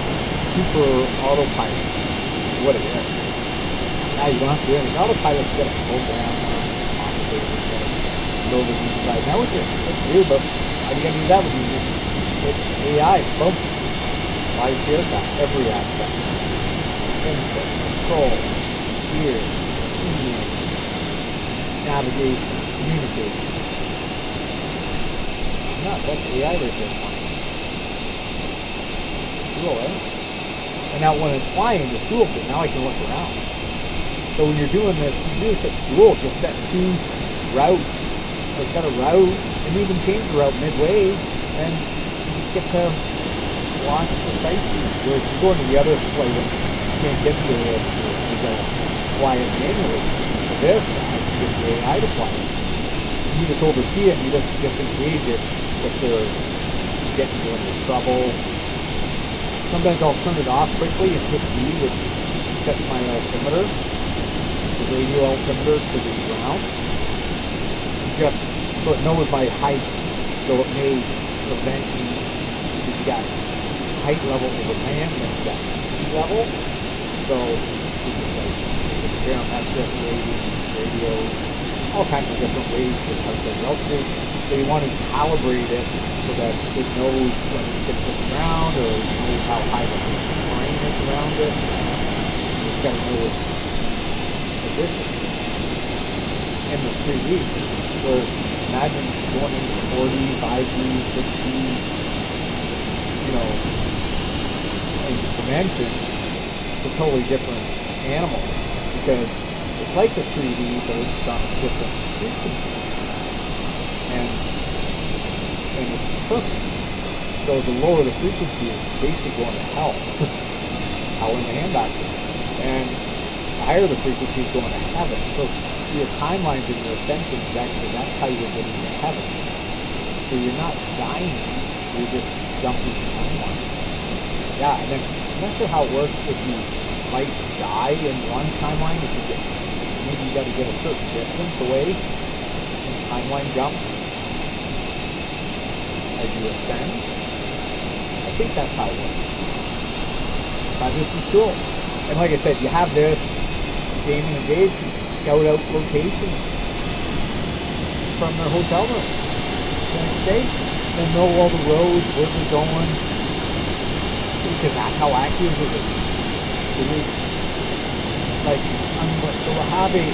super autopilot, what it is. Now you don't have to do anything. Autopilot's got a program go to the inside. Now it's just weird, but how do you do that when you just hit AI, boom, flies the aircraft, every aspect. Input, control, gear, engine, navigation, communication. No, that's AI right there. Cool, eh? And now when it's flying, it's dual, but now I can look around. So when you're doing this, you do such dual, just set 2 routes, or set a route, and even change the route midway, and you just get to watch the sightseeing. Whereas you go into the other plane, can't get to it, you gotta fly it manually. For this, I can get the AI to fly it. You just oversee it, and you just disengage it if they're get me into trouble. Sometimes I'll turn it off quickly and hit D, which sets my altimeter, the radio altimeter, to the ground, just so it knows my height, so it may prevent me. You've got height level over land, and you've got sea level, so this is like barometric radio, all kinds of different ways to calculate altitude. So you want to calibrate it so that it knows when it's going to hit the ground, or it knows how high the terrain is around it. It's got to know its position. And the 3D, where imagine going into 40, 5D, 6D, you know, in dimensions. It's a totally different animal, because it's like the 3D, but it's on a different frequency. And it's perfect. So the lower the frequency is basically going to hell. Hell in the handbasket. And the higher the frequency is going to heaven. So your timelines and your ascension is actually, that's how you're getting to heaven. So you're not dying, you're just jumping timeline. Yeah, and then I'm not sure how it works if you might die in one timeline, if you get, maybe you got to get a certain distance away in timeline jump as you ascend. I think that's how it works. But this is cool. And like I said, you have this, Damon and Dave can scout out locations from their hotel room the next day. They'll know all the roads, where they're going, because that's how accurate it is. It is like, so we'll have an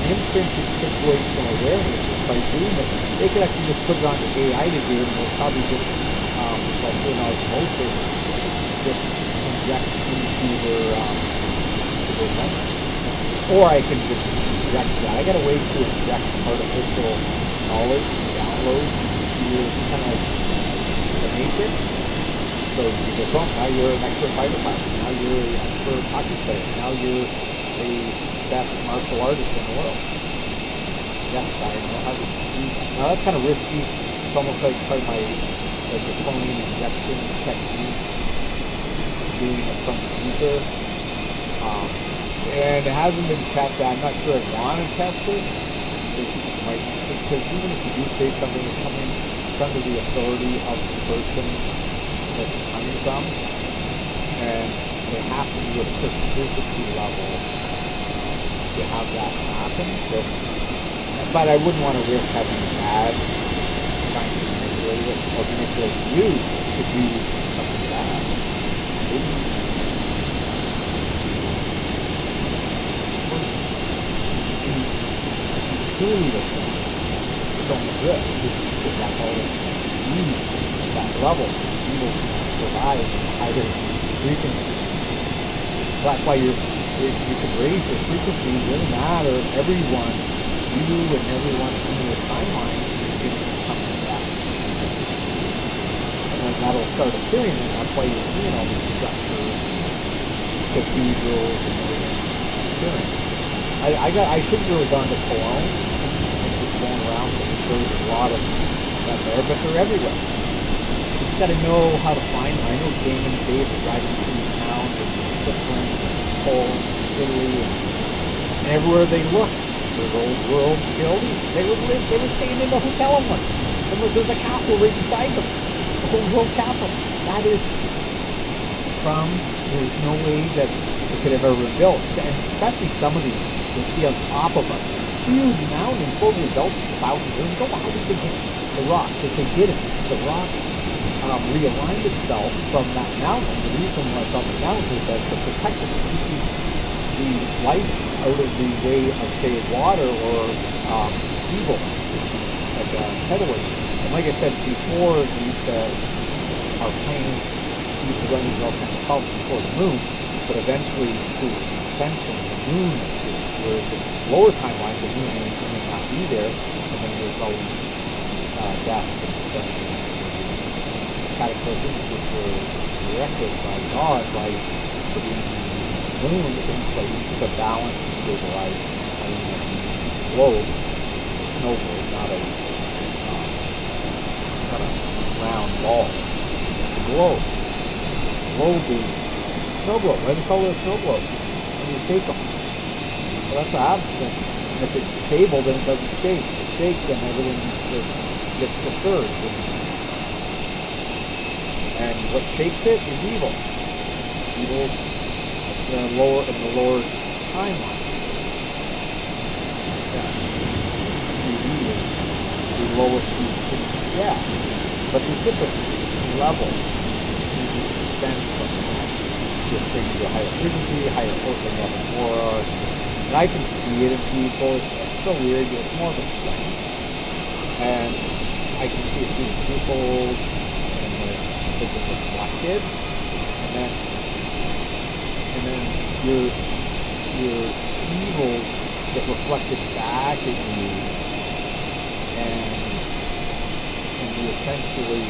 intrinsic situational awareness just by doing it. They could actually just put it on the AI to do it, and they'll probably just, like in osmosis, just inject into their memory. Or I can just inject that. I got a way to inject artificial knowledge and downloads into your, kind of like the Matrix. So you go, boom, now you're an expert fighter pilot. Now you're an expert hockey player. Now you're the best martial artist in the world. Yes, I know how to do that. Now that's kind of risky. It's almost like part of my, like the cloning injection technique, doing it from the ether. And it hasn't been tested. I'm not sure I want to test it. Because even if you do create something that's coming under the authority of the person that it's coming from, and they have to be at a certain frequency level to have that happen. So, but I wouldn't want to risk having bad trying to manipulate it or manipulate you to do something bad. Truly listen, it's only good, because that's all that you need at that level. You will survive in higher frequencies. So that's why you can raise your frequency. It doesn't matter. Everyone, you and everyone in your timeline is going to become the best. And then that'll start appearing, and that's why you're seeing all these structures, cathedrals, and everything appearing. I should have really gone to Cologne and just going around, so I'm sure there's a lot of them there, but they're everywhere. You just got to know how to find them. I know Damon and Dave are driving through these towns in Switzerland, Poland, Italy, and everywhere they look, there's old world buildings. They were staying in the hotel in one. And there's a castle right beside them, the old world castle. That is from, there's no way that it could have ever been built, and especially some of these. You'll see on top of a huge mountain, totally built thousands of years ago. How did they hit the rock? Because they did it. The rock realigned itself from that mountain. The reason why it's on the mountain is that it's a protection to keep the light out of the way of, say, water or evil, like tidal waves. And like I said before, our plane used to run these all kinds of clouds before the moon, but eventually through ascension, the moon. Whereas the lower timeline, the moon may not be there, and then there's always death and cataclysms, which were directed by God by putting the moon in place to balance and stabilize the globe. A snowflake, not a ball. It's a globe. Globe is snow globe. Why do they call it a snow globe? When you shake them. Well, that's what happens. And if it's stable, then it doesn't shake. If it shakes, then everything gets disturbed. And what shakes it is evil. Evil in the lower timeline. Yeah. TV is the lowest you can, yeah. But there's different levels. You can descend from that to a higher frequency, higher force level more. And I can see it in people. It's so weird. It's more of a sense. And I can see it through people and it's reflected. And then your evil get reflected back at you, and you essentially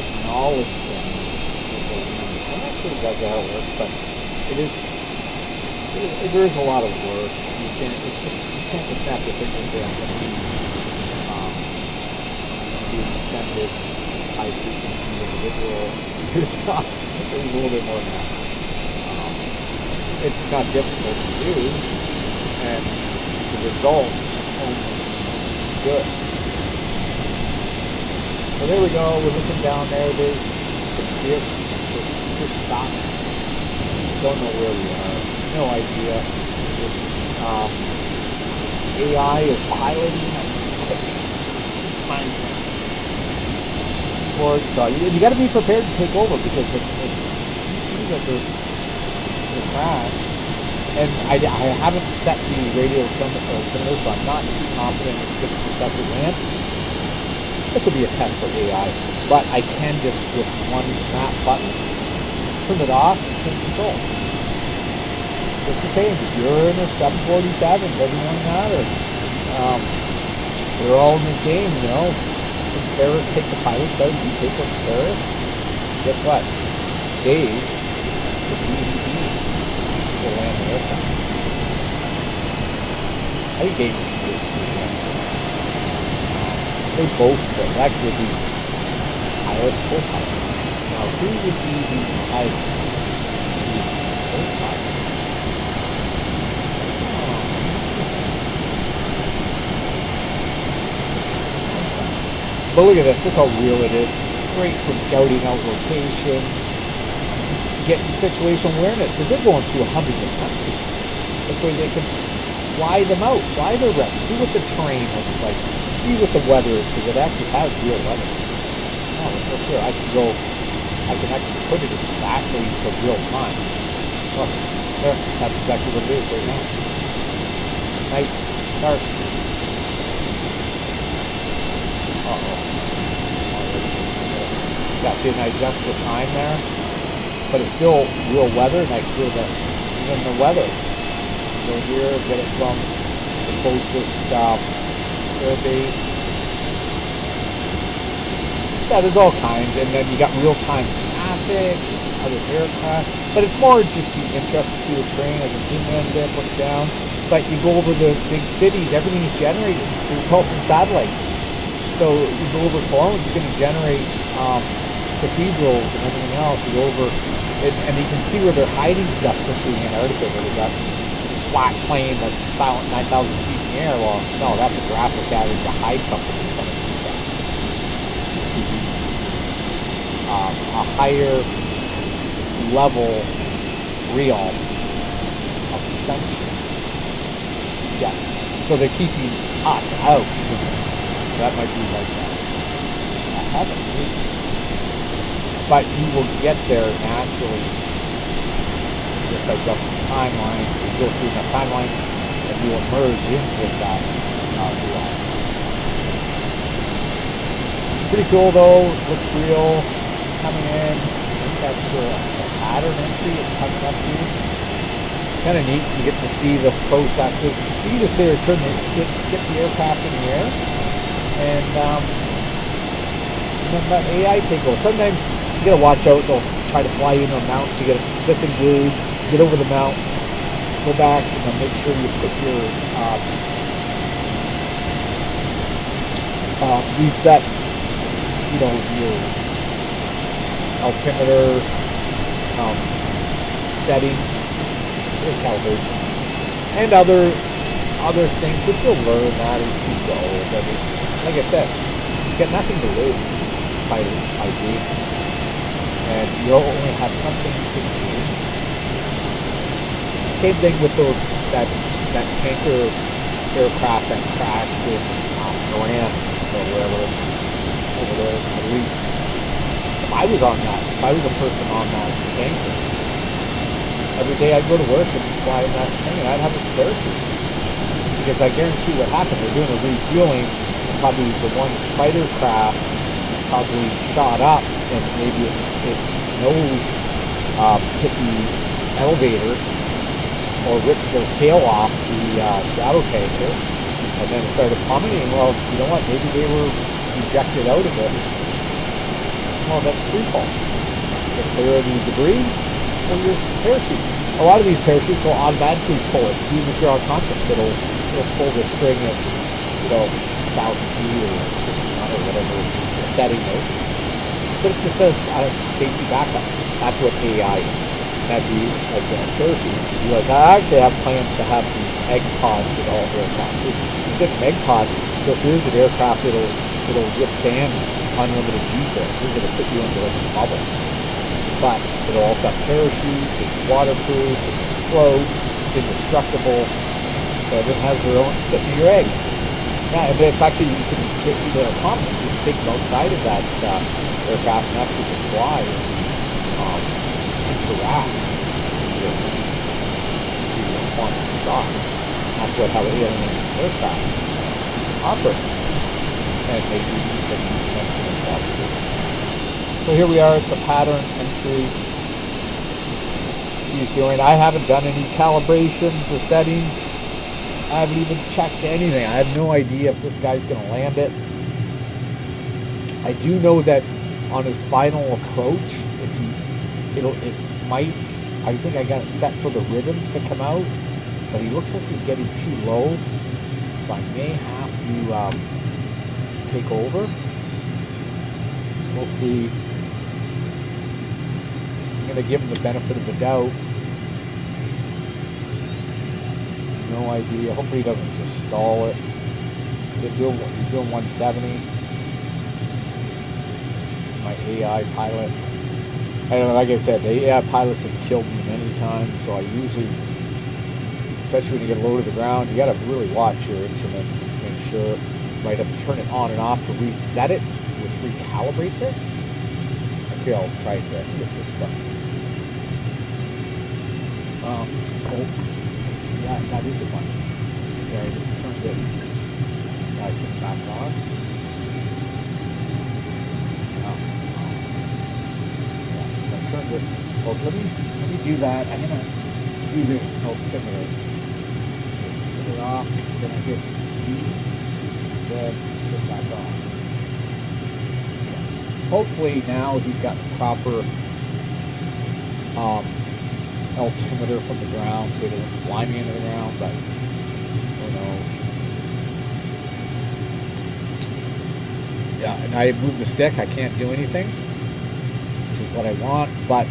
acknowledge them. I'm not sure exactly how it works, but there is a lot of work. You can't just snap your fingers down and be an ascended, high frequency individual. There's a little bit more than that. It's not difficult to do, and the result is only good. So there we go. We're looking down there. There's the fish stock. Don't know where we are. No idea. AI is piloting. So you got to be prepared to take over, because if you see that they're crash, and I haven't set the radio altimeter, so I'm not confident it's going to successfully land. This will be a test for AI, but I can just, with one map button, turn it off and take control. Just the same, if you're in a 747, doesn't really matter. We're all in this game, you know. Some terrorists take the pilots out, you take the terrorists. Guess what? Dave, the BDB, will land the aircraft. I think Dave would be good. They both could. Actually, would be pilot, co-pilot. Now, who would be the pilot? The co-pilot. But look at this, look how real it is. Great for scouting out locations, getting situational awareness, because they're going through hundreds of countries. This way they can fly them out, fly their routes, see what the terrain looks like, see what the weather is, because it actually has real weather. Oh, look here, I can actually put it exactly to real time. Look, there, that's exactly what it is right now. Night, dark. Yeah, see, and I adjust the time there, but it's still real weather, and I feel that even the weather. Go here, get it from the closest air base. Yeah, there's all kinds, and then you got real-time traffic, other aircraft, but it's more just the interest to see the train. I can zoom in a bit, look down, but you go over the big cities, everything is generated. It's all from satellite. So you go over Toronto, it's going to generate cathedrals and everything else. You go over, and you can see where they're hiding stuff, especially in Antarctica, where they got flat plane that's 9,000 feet in the air. Well, no, that's a graphic added to hide something in some of the stuff. To be a higher level realm of ascension. Yes. So they're keeping us out. That might be like that. I haven't really. But you will get there naturally. Just by jumping the timeline. You go through that timeline and you will merge in with that realm. Pretty cool though. Looks real. Coming in. I think that's the pattern entry it's coming up to. Kind of neat. You get to see the processes. You can just say get the aircraft in the air. And then let AI take over. Sometimes you gotta watch out, they'll try to fly you into a mountain, so you gotta disengage, get over the mountain, go back, and then make sure you put your reset you know, your altimeter setting, calibration, and other things which you'll learn that as you go. But like I said, you get nothing to lose by doing, and you'll only have something to do. Same thing with that tanker aircraft that crashed in Iran or wherever over there. At least if I was a person on that tanker, every day I'd go to work and fly in that thing, and I'd have a parachute. Because I guarantee what happened, they're doing a refueling, and probably the one fighter craft probably shot up, and maybe its nose hit the elevator, or ripped the tail off the shadow tanker, and then it started plummeting. Well, you know what, maybe they were ejected out of it. Well, that's free fall. To clear the debris, or your parachute. A lot of these parachutes will automatically pull it. Even if you're unconscious, it'll pull the string at, 1,000 feet or 1,500 or whatever the setting is. But it just says safety backup. That's what AI is. That'd be like a parachute. I actually have plans to have these egg pods with all aircraft. Instead of egg pods, so if there's an aircraft, it'll withstand unlimited G-force. It'll put you into like a bubble. But it'll also have parachutes, it's waterproof, it's float, it's indestructible, so it has their own, sit in your egg. Yeah, but it's actually, you can take the autonomous, you can take them outside of that aircraft and actually just fly and interact with the quantum shock. That's how alien aircraft operate. And they do these things. So here we are, it's a pattern entry he's doing. I haven't done any calibrations or settings. I haven't even checked anything. I have no idea if this guy's going to land it. I do know that on his final approach, it might, I think I got it set for the ribbons to come out, but he looks like he's getting too low, so I may have to take over. We'll see. I'm going to give him the benefit of the doubt. No idea. Hopefully he doesn't just stall it. He's doing 170. This is my AI pilot. I don't know, like I said, the AI pilots have killed me many times, so I usually, especially when you get low to the ground, you got to really watch your instruments, make sure. You might have to turn it on and off to reset it, which recalibrates it. Okay, I'll try it. I think it's this button. Oh, yeah, that is a button. Yeah, I just turned it. I put it back on. Oh. Yeah, so I turned it. Well, let me do that. I'm gonna do this altimeter. Put it off. Then I hit E. Then put it back on. Hopefully now he's got the proper altimeter from the ground so he doesn't fly me into the ground, but who knows. Yeah, and I moved the stick, I can't do anything, which is what I want, but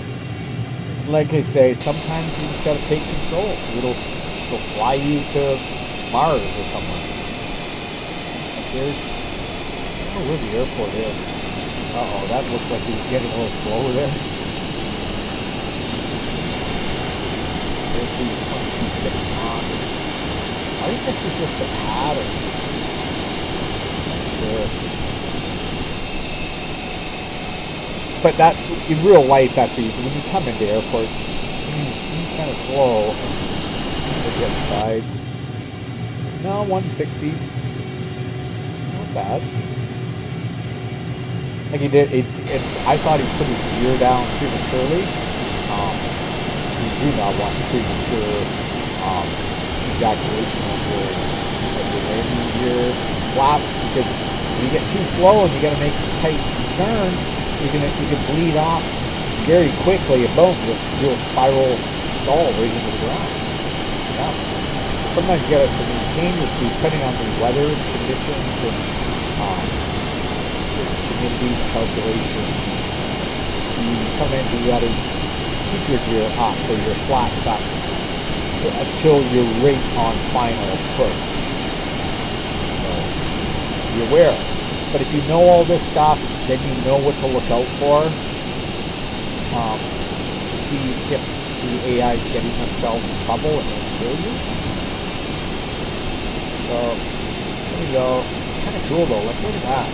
like I say, sometimes you just gotta take control. It'll fly you to Mars or somewhere. Like there's, I don't know where the airport is. Uh-oh, that looks like he's getting a little slower there. There's the 26 knots. I think this is just a pattern. Not sure. But that's, in real life, that's easy. When you come into airports, you're kind of slow. To get inside. No, 160. Not bad. Like he did, I thought he put his gear down prematurely. You do not want premature ejaculation of your landing gear flaps, because when you get too slow and you got to make a tight turn, you can bleed off very quickly, and boom, you'll spiral stall right into the ground. Yeah. Sometimes you got to maintain your speed depending on the weather conditions and humidity speed calculation. Sometimes you got to keep your gear up or your flats up until you're right on final push. So be aware. But if you know all this stuff, then you know what to look out for. See if the AI is getting themselves in trouble and they'll kill you. So there you go. Kind of cool though. Like, look at that.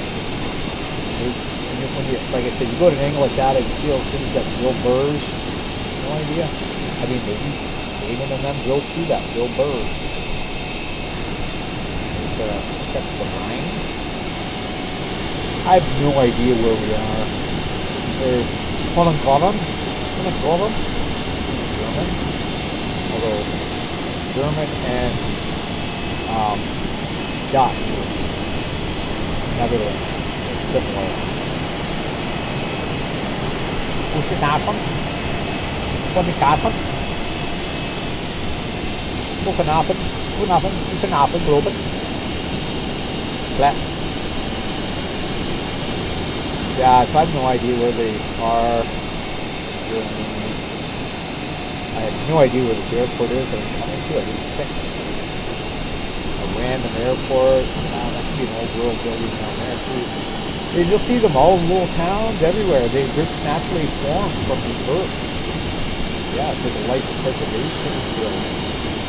When you, like I said, you go to an angle like that and you see those things that drill burrs. No idea. I mean, maybe Damon and them drilled through that, drill burrs. That's the line. I have no idea where we are. There's German. Although German and Dutch, nevertheless, it's similar. Usinasan, Konikasan, Mukanapan, Unapan, Ukanapan, Robin, Flats. Yeah, so I have no idea where they are. I have no idea where this airport is that I'm coming to. I didn't think. A random airport. That could be an old world building down there too. And you'll see them all in little towns everywhere. They're naturally formed from the earth. Yeah, it's like a life preservation building.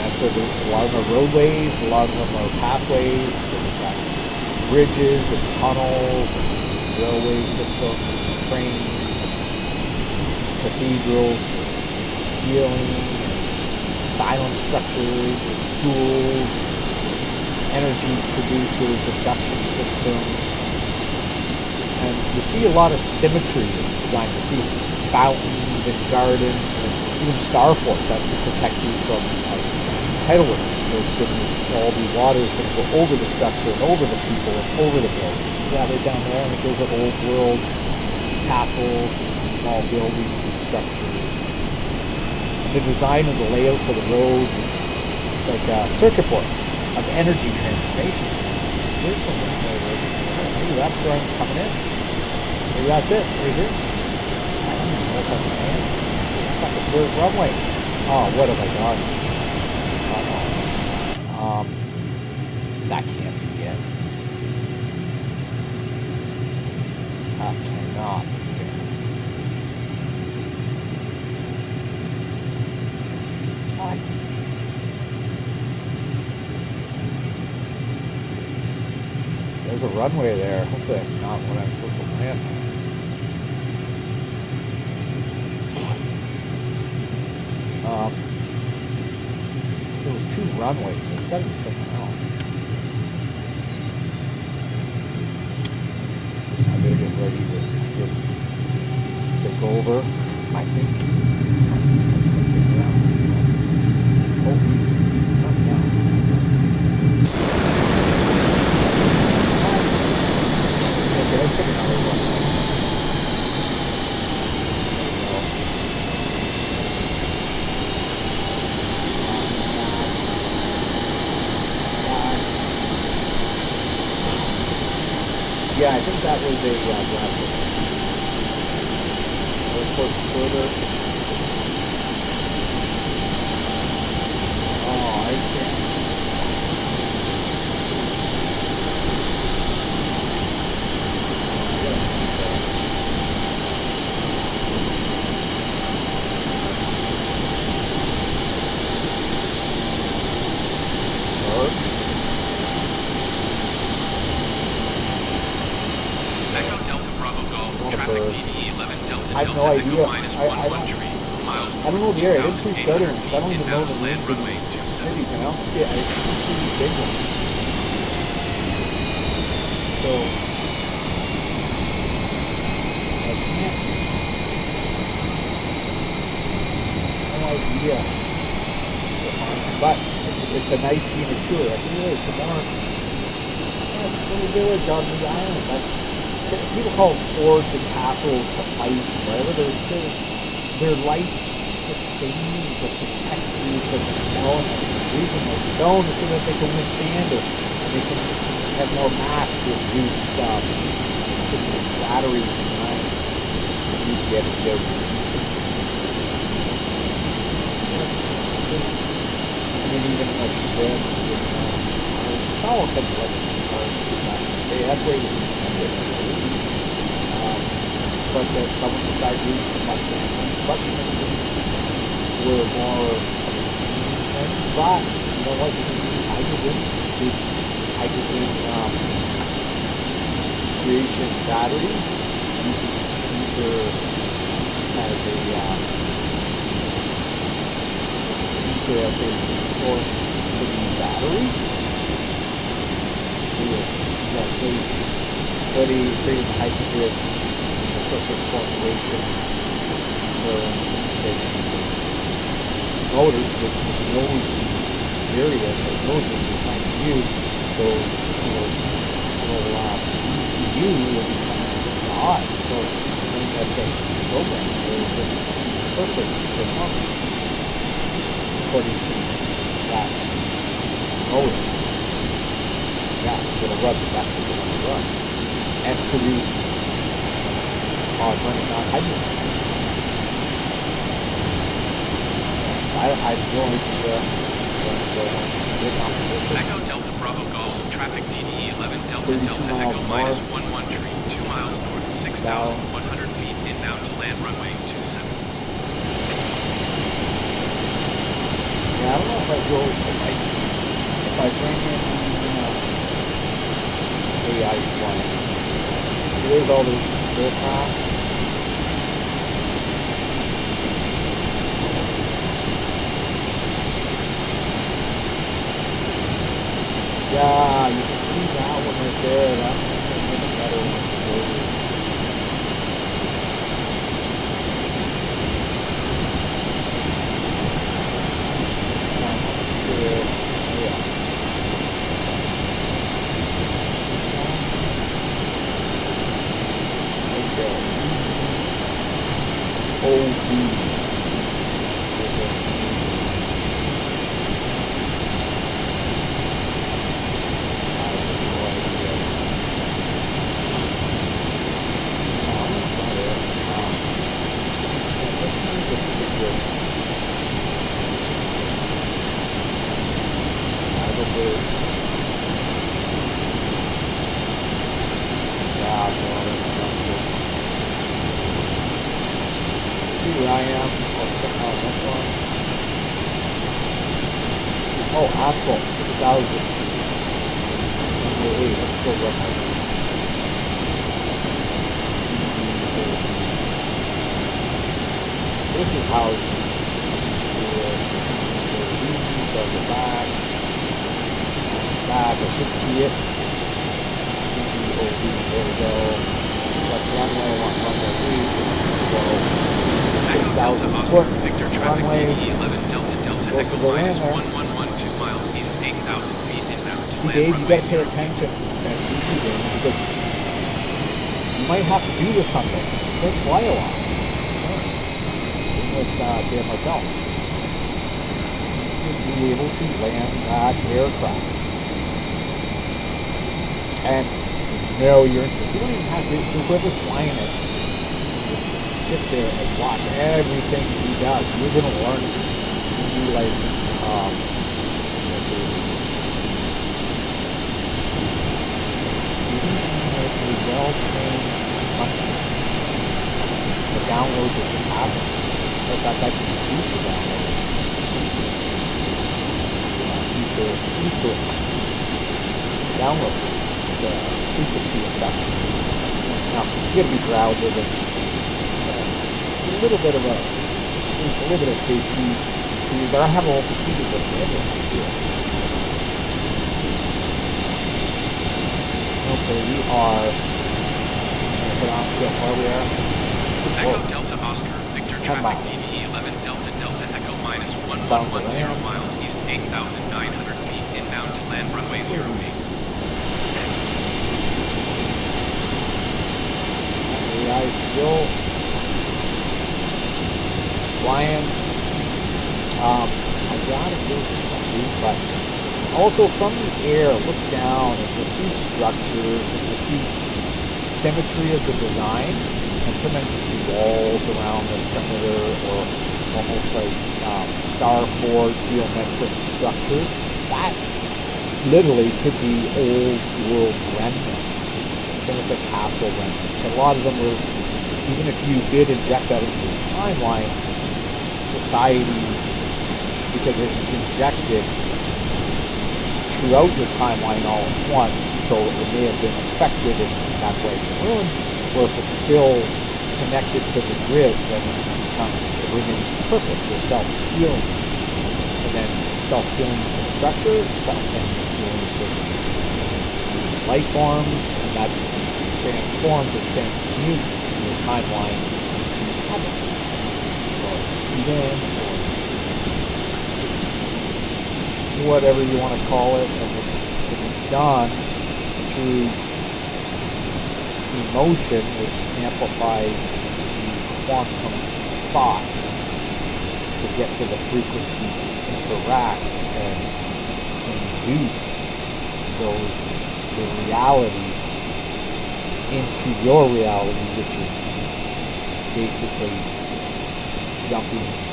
That's a lot of them are roadways, a lot of them are pathways. They've got bridges and tunnels and railway systems, trains, cathedrals, healing, silent structures, schools, energy producers, induction systems. And you see a lot of symmetry in design. You see fountains and gardens and even starforts. That's to protect you from tidal waves. So it's going to, all the water is going to go over the structure and over the people and over the buildings. Yeah, they're down there, and it goes to old world castles, small buildings and structures. And the design of the layouts of the roads is like a circuit board of energy transformation. There's something right over there. Maybe that's where I'm coming in. Maybe that's it, right here. I don't even know if I can. It's like a third runway. Oh, what have I done? That can't be it. That cannot be it. What? There's a runway there. Hopefully that's not what I'm supposed to land on. So there's two runways, so it's got to be something else. I better get ready to take over, I think. Oh, he's not down. Okay, let's pick another one. Yeah, I think that was a graphic. Airport further. Oh, I can't. I have no idea. I don't know the area. I didn't please go there. I don't even know the names of these cities, and I don't see it. I don't see the big ones. So I can't. No idea. But it's a nice scenic tour. I think there's some more. Little village on the island. That's. People call them forts and castles to fight, whatever. They're life sustaining to protect you from stone. Using the stone so that they can withstand it. And they can have more mass to induce battery behind. You see it there. I mean, even the ships and it's all kind of like that's where it was intended. But then someone decided to use combustion. Combustion engines were more of a steam engine, but you know what? You can use hydrogen. Hydrogen creation batteries using ether as a source for the battery. So creating hydrogen in the perfect formulation for motors, which knows the areas or knows what you're trying to use. So, ECU will become odd. So, when you have the program, they're just perfect performance according to that motor. Yeah, it's going to run the best it's going to run and produce running on hydrogen. I don't Echo Delta Bravo Golf, traffic DDE 11 Delta Delta Echo minus 11 tree, 2 miles north, 6,100 feet, inbound to land runway 27. Yeah, I don't know if I go, if I bring in AI flying. So there's all the aircraft. Yeah, you can see that one right there. That one's a better one. Where I am. I'll check out this one. Oh, asphalt, 6,000. Wait, let's go look at it. This is how the leaves on the back. I should see it. There we go. Select runway, runway 8. 6,000 foot runway. Supposed to go in there. 1112 miles east, 8,000 feet inbound to See, land Dave, you runway got to pay 0. attention because you might have to do with something. Just fly a lot. With Dan Martel. You should be able to land that aircraft. And know your instruments. You don't even have to, so whoever's flying it, just sit there and watch everything he does. You're going to learn. You'll be like, well-trained company. The downloads that just happen. In fact, I can use the download. Ether download. It's a frequency effect. Now, you gotta be grounded and it's a little bit of a, it's a little bit of safety to you, but I have a whole procedure with it. Okay, we are put on ship where we are. Echo Delta Oscar, Victor traffic DDE 11 Delta Delta Echo minus 1110 miles east, 8,900 feet inbound to land runway 08. AI still flying. I gotta do something, but also from the air, look down and you'll see structures and you'll see symmetry of the design, and sometimes you see walls around the perimeter, or almost like starboard geometric structures. That literally could be old world remnants. Same with the castle remnants. And a lot of them were, even if you did inject that into the timeline, society, because it was injected throughout your timeline all at once, so it may have been affected in that way ruined, or if it's still connected to the grid, then it remains perfect, or self-healing. And then self-healing constructor, self-healing life forms, and that transforms or transmutes your timeline into heaven, or Eden, or whatever you want to call it. And it's done through emotion, which amplifies the quantum thought to get to the frequency, interact, and induce the reality into your reality, which is basically jumping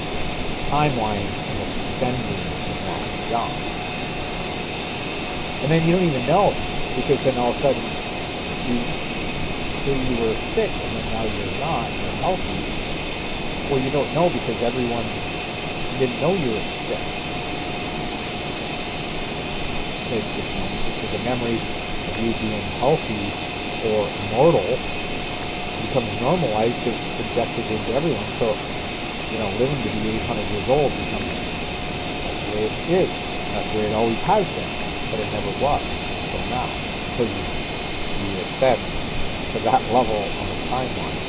timelines and ascending in that jump. And then you don't even know, because then all of a sudden you were sick and then now you're not, you're healthy. Well, you don't know because everyone didn't know you were sick. Because the memory of you being healthy or immortal becomes normalized because it's subjected into everyone. So, living to be 800 years old becomes that's the way it is. That's the way it always has been. But it never was until now. Because you ascend to that level on the timeline.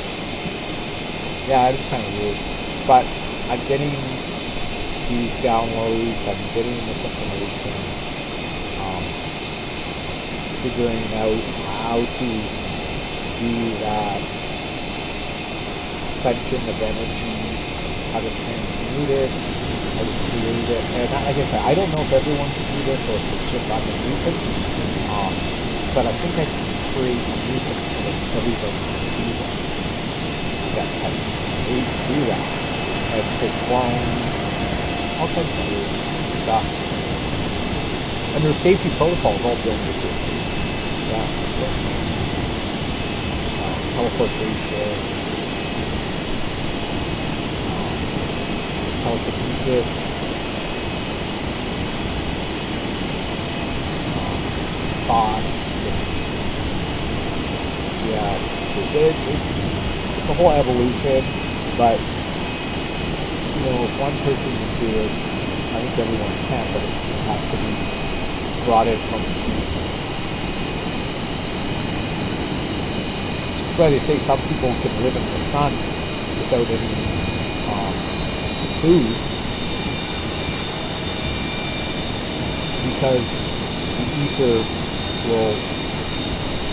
Yeah, it's kind of weird. But I'm getting these downloads, I'm getting this information, figuring out how to do that ascension of energy, how to transmute it, how to create it. And like I said, I don't know if everyone can do this or if it's just underneath it. But I think I can create music so that everybody can do that. That have ways to do that. And to clone all kinds of weird stuff. And there's safety protocols all built into it. Yeah. Teleportation, telekinesis, thoughts. Yeah, it's a whole evolution, but if one person can do it, I think everyone can, but it has to be brought in from the team. That's why they say some people can live in the sun without any food, because the ether will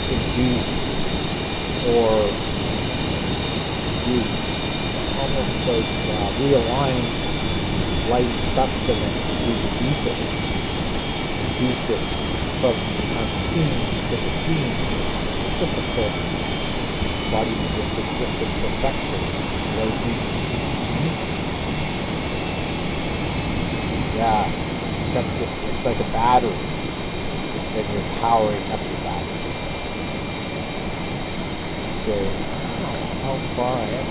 induce or do almost like realign life sustenance through the ether, induce it from unseen to the seen. It's just a full body of this existent perfection. Yeah, it's like a battery, and you're powering up the battery. So, how far I am?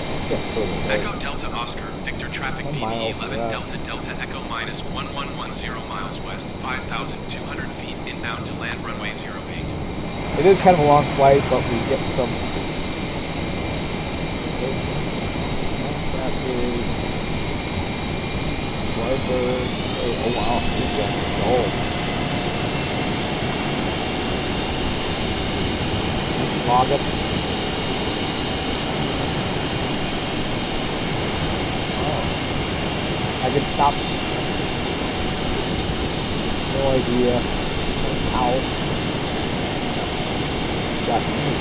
Echo Delta Oscar, Victor Traffic DB 11 Delta Delta Echo minus 1110 miles west, 5,200 feet inbound to land runway 08. It is kind of a long flight, but we get some. That is Whitebird. Oh wow, he's got gold. It's Logan. I can stop. No idea how. Japanese.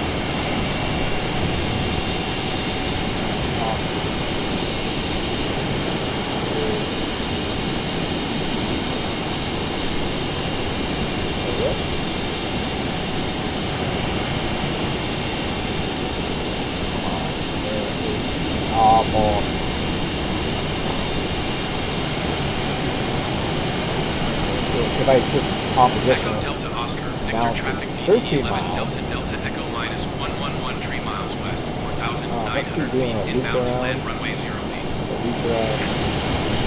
I just composition Echo it, Delta Oscar, Victor bounces traffic 13 DD 11 miles. Delta Delta Echo minus 113 miles west, Must be 4,900 doing feet a loop inbound to around. land runway 08. Reach around.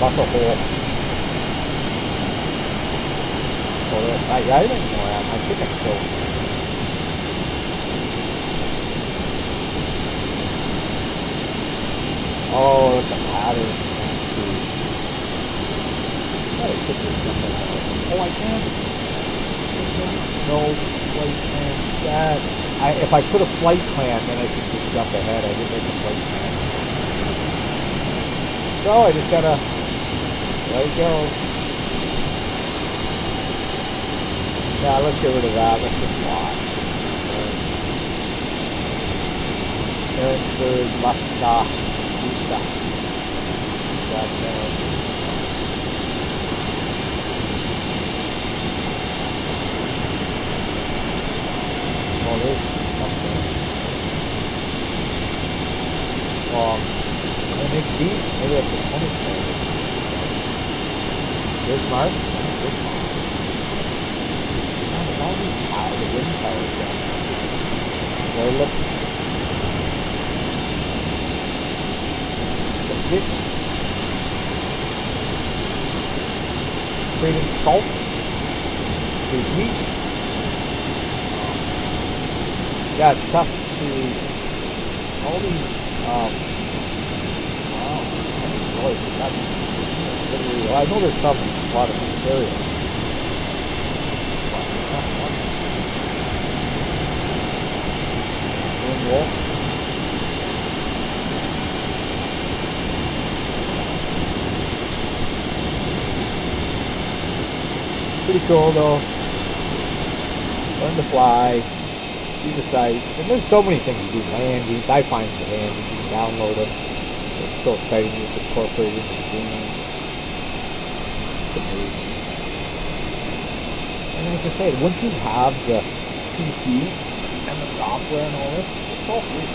Buckle hole. I don't even know where I am. I think I'm still. Oh, it's a pattern. Oh, I can. No flight plan set. If I put a flight plan, then I can just jump ahead. I didn't make a flight plan. So I just gotta let it go. Yeah, let's get rid of that. Let's just watch. Erinsburg, Musta. Oh, there's something. I make D. Maybe that's a 20 cent. There's Mark. There's Mark. There's all these towers, the wind towers down there. Well, look. The pitch. Creating salt. There's wheat. Yeah, it's tough to all these wow, well, I know there's some a lot of material. Wolf. Pretty cool though. Learn to fly. See the sights. And there's so many things to do. Landings. I find the landings. You can download them. It's so exciting to just incorporate it into the game. It's amazing. And like I said, once you have the PC and the software and all this, it's all free.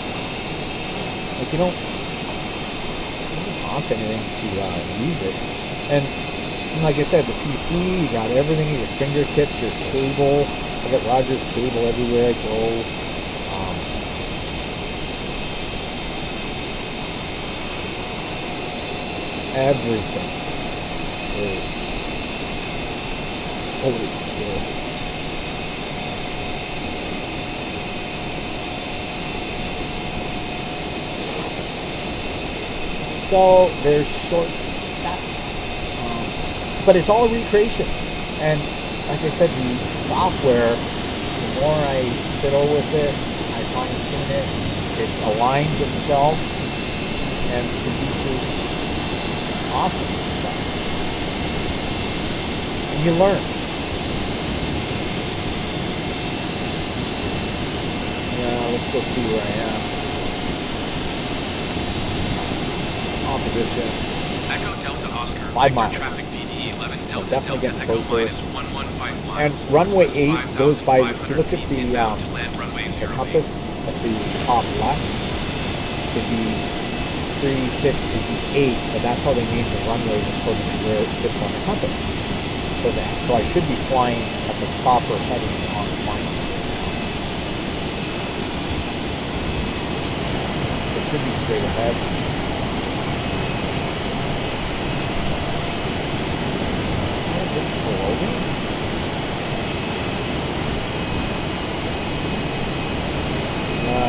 Like you don't cost anything to use it. And like I said, the PC, you got everything at your fingertips, your cable. I got Roger's cable everywhere I go. Everything is holy shit. So there's short steps, but it's all a recreation. And like I said, the software, the more I fiddle with it, I fine tune it, it aligns itself and produces awesome stuff. And you learn. Yeah, let's go see where I am. Opposition. Echo Delta Oscar. 5 miles. Traffic DD 11 Delta Definitely Delta getting Echo closer. minus 115 miles. And runway 8 goes by, if you look at the runway the compass at the top left, it'd be 368, but that's how they name the runways according to where it sits on the compass. So I should be flying at the proper heading on the final. It should be straight ahead.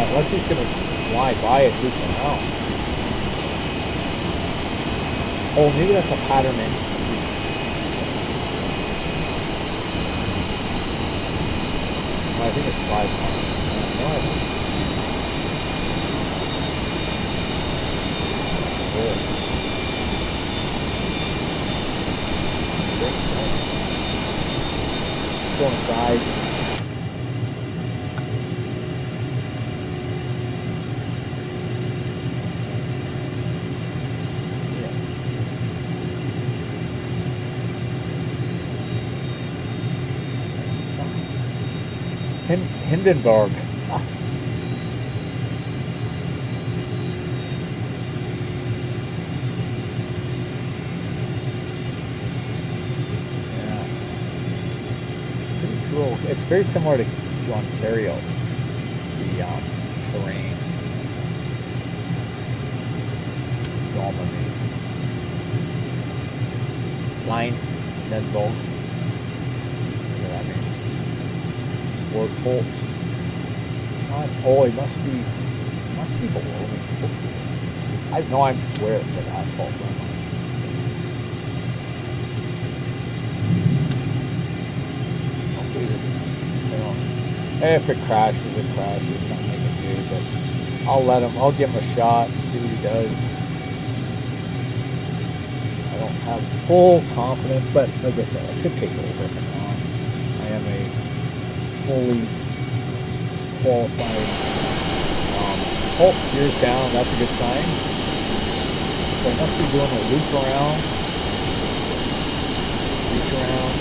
Unless he's going to fly by it loop now. Oh, maybe that's a pattern in. Well, I think it's 5 miles. No, I think. Go inside. Hindenburg. it's very similar to Ontario, the terrain. Dominate. Line, then both. What that means. Sport faults. Oh, it must be below me. I know I'm swear it said asphalt run. Hopefully this, if it crashes, it crashes. Nothing I can do, but I'll give him a shot and see what he does. I don't have full confidence, but like I said, I could take over if I'm wrong. I am a fully qualified. Oh, gears down. That's a good sign. So I must be doing a loop around, reach around.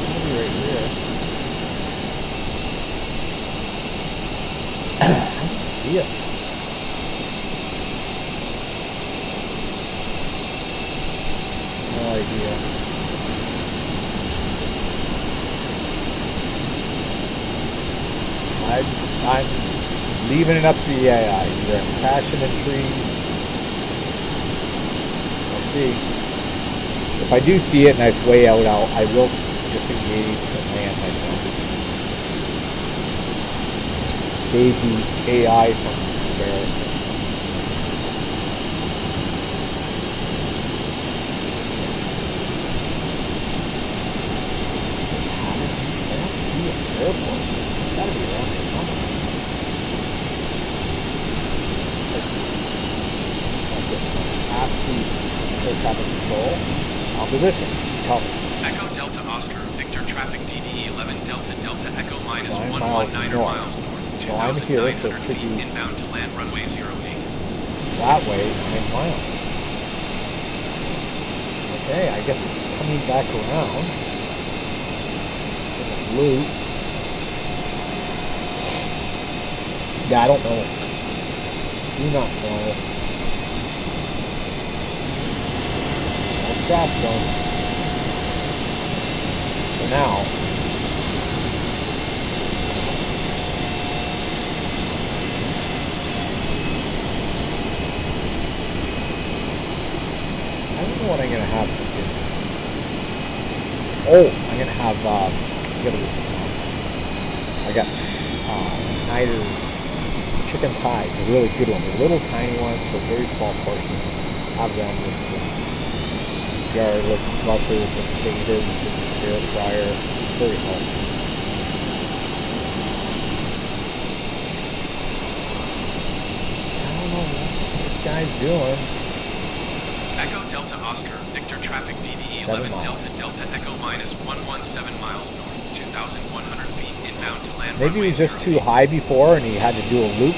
I'll be right here. I don't see it. No idea. I'm leaving it up to the AI. Either I'm crashing in trees. We'll see. If I do see it and it's way out, I will disengage and land myself. Save the AI from embarrassment. I don't see an airport. It's gotta be around here somewhere. That's it. Ask the air traffic control. Opposition. Tell me. Echo Delta Oscar, Victor Traffic DDE 11 Delta Delta Echo minus 9 119 miles miles north. So I'm here, so it 2,900 should feet be inbound to land runway 08. that way, 9 miles. Okay, I guess it's coming back around. Loop. Yeah, I don't know. Do not know. I'll trust them. For now. I don't know what I'm gonna have to do. Oh, I'm gonna have I got Snyder's chicken thighs, a really good one. They're little tiny ones, so very small portions. Have them with some garlic, butter, potatoes, and air fryer. Very healthy. I don't know what this guy's doing. Echo Delta Oscar, Victor Traffic DDE 11 Delta Delta Echo minus 117 miles north, 2,100 feet inbound to land. Maybe he was just too high before and he had to do a loop.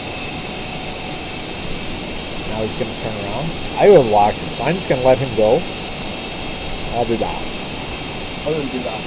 Now he's going to turn around. I will watch him, so I'm just going to let him go. I'll be back. I'll be back.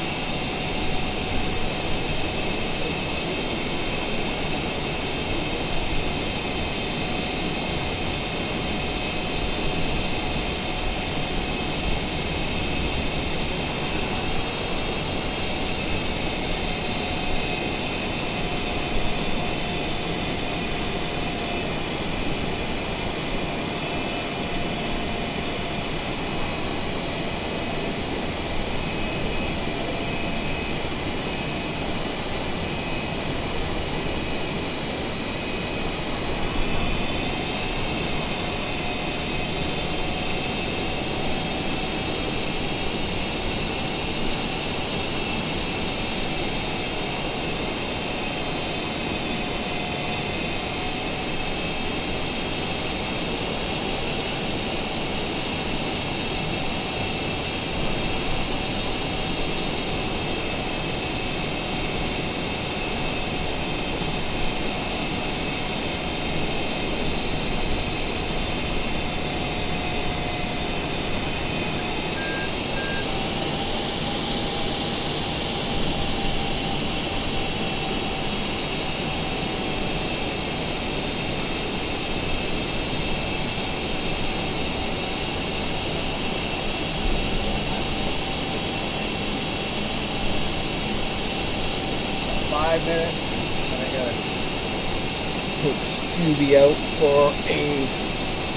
take Scooby out for a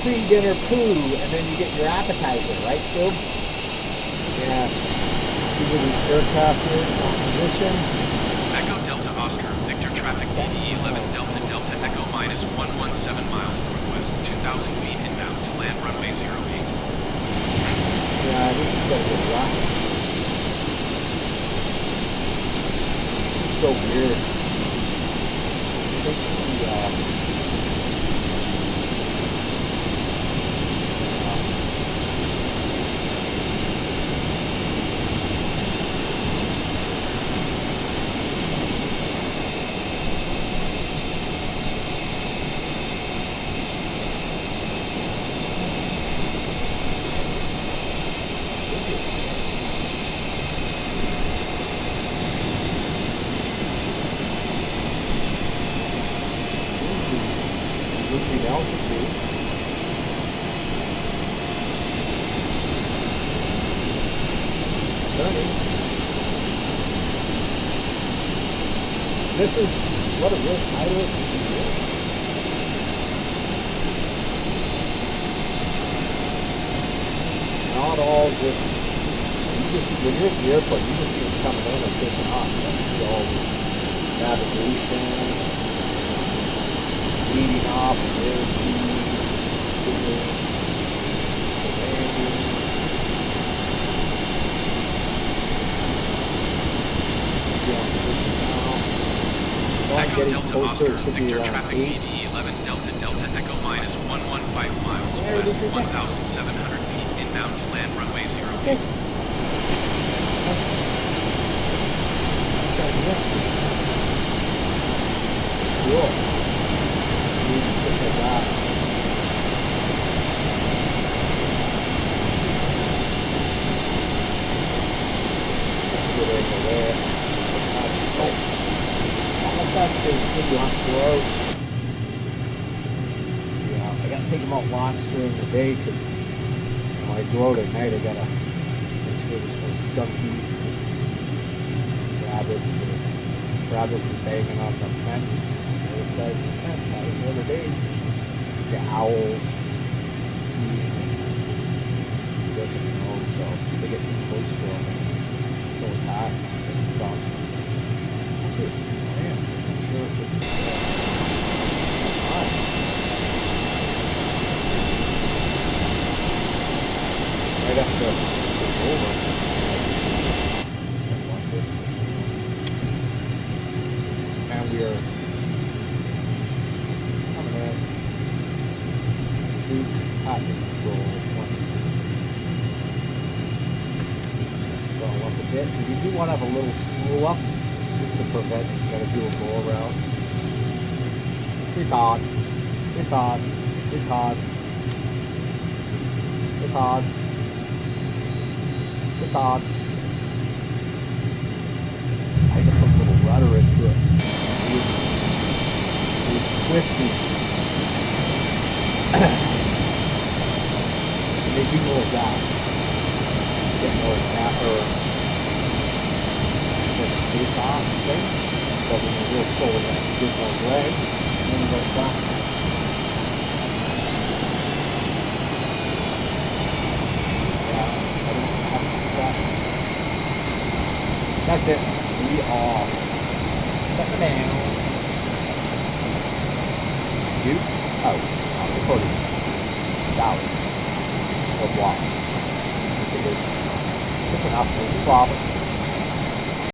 pre-dinner poo, and then you get your appetizer, right, Scoob? Yeah. See where the aircraft is on position. Echo Delta Oscar, Victor traffic DE 11 Delta Delta Echo minus 117 miles northwest, 2,000 feet inbound to land runway 08. Yeah, I think it's got a good rock. It's so weird. I think the, altitude. Turning. This is what a real pilot can do. Not all just, when you're at the airport, you just see it coming in and taking off. That's all navigation. Leading off, airspeed, landing. Be on position now. Echo Getting Delta closer, Oscar, it should be Victor around traffic 8. DE 11 Delta Delta Echo minus 115 miles There it west, is right there. 1,700 feet inbound to land runway 08. That's it. That's gotta be it. Cool. Something like that. That's a good angle there. Almost back to the launch to out. Yeah, I gotta take them out launch during the day because when I go out at night I gotta make sure there's no skunkies, rabbits are banging on the fence. Side of the fence the other day. The owls doesn't know, so they get too close to them and go attack and stuff. I think it's land. I'm not sure if it's right after it's over. And we are Control 160. Go up a bit. You do want to have a little spool up just to prevent you gotta do a go around. Retard. Retard. Retard. Retard. Retard. I can put a little rudder into it. It was twisty. They do more of that. Get more of that, or like a takeoff thing. But when you're real slow, that get more drag, and then you go back. Yeah, I don't have to set. That's it. We are setting down. You? Oh, I'm recording. Dollar. Or block. If it is enough, no problem.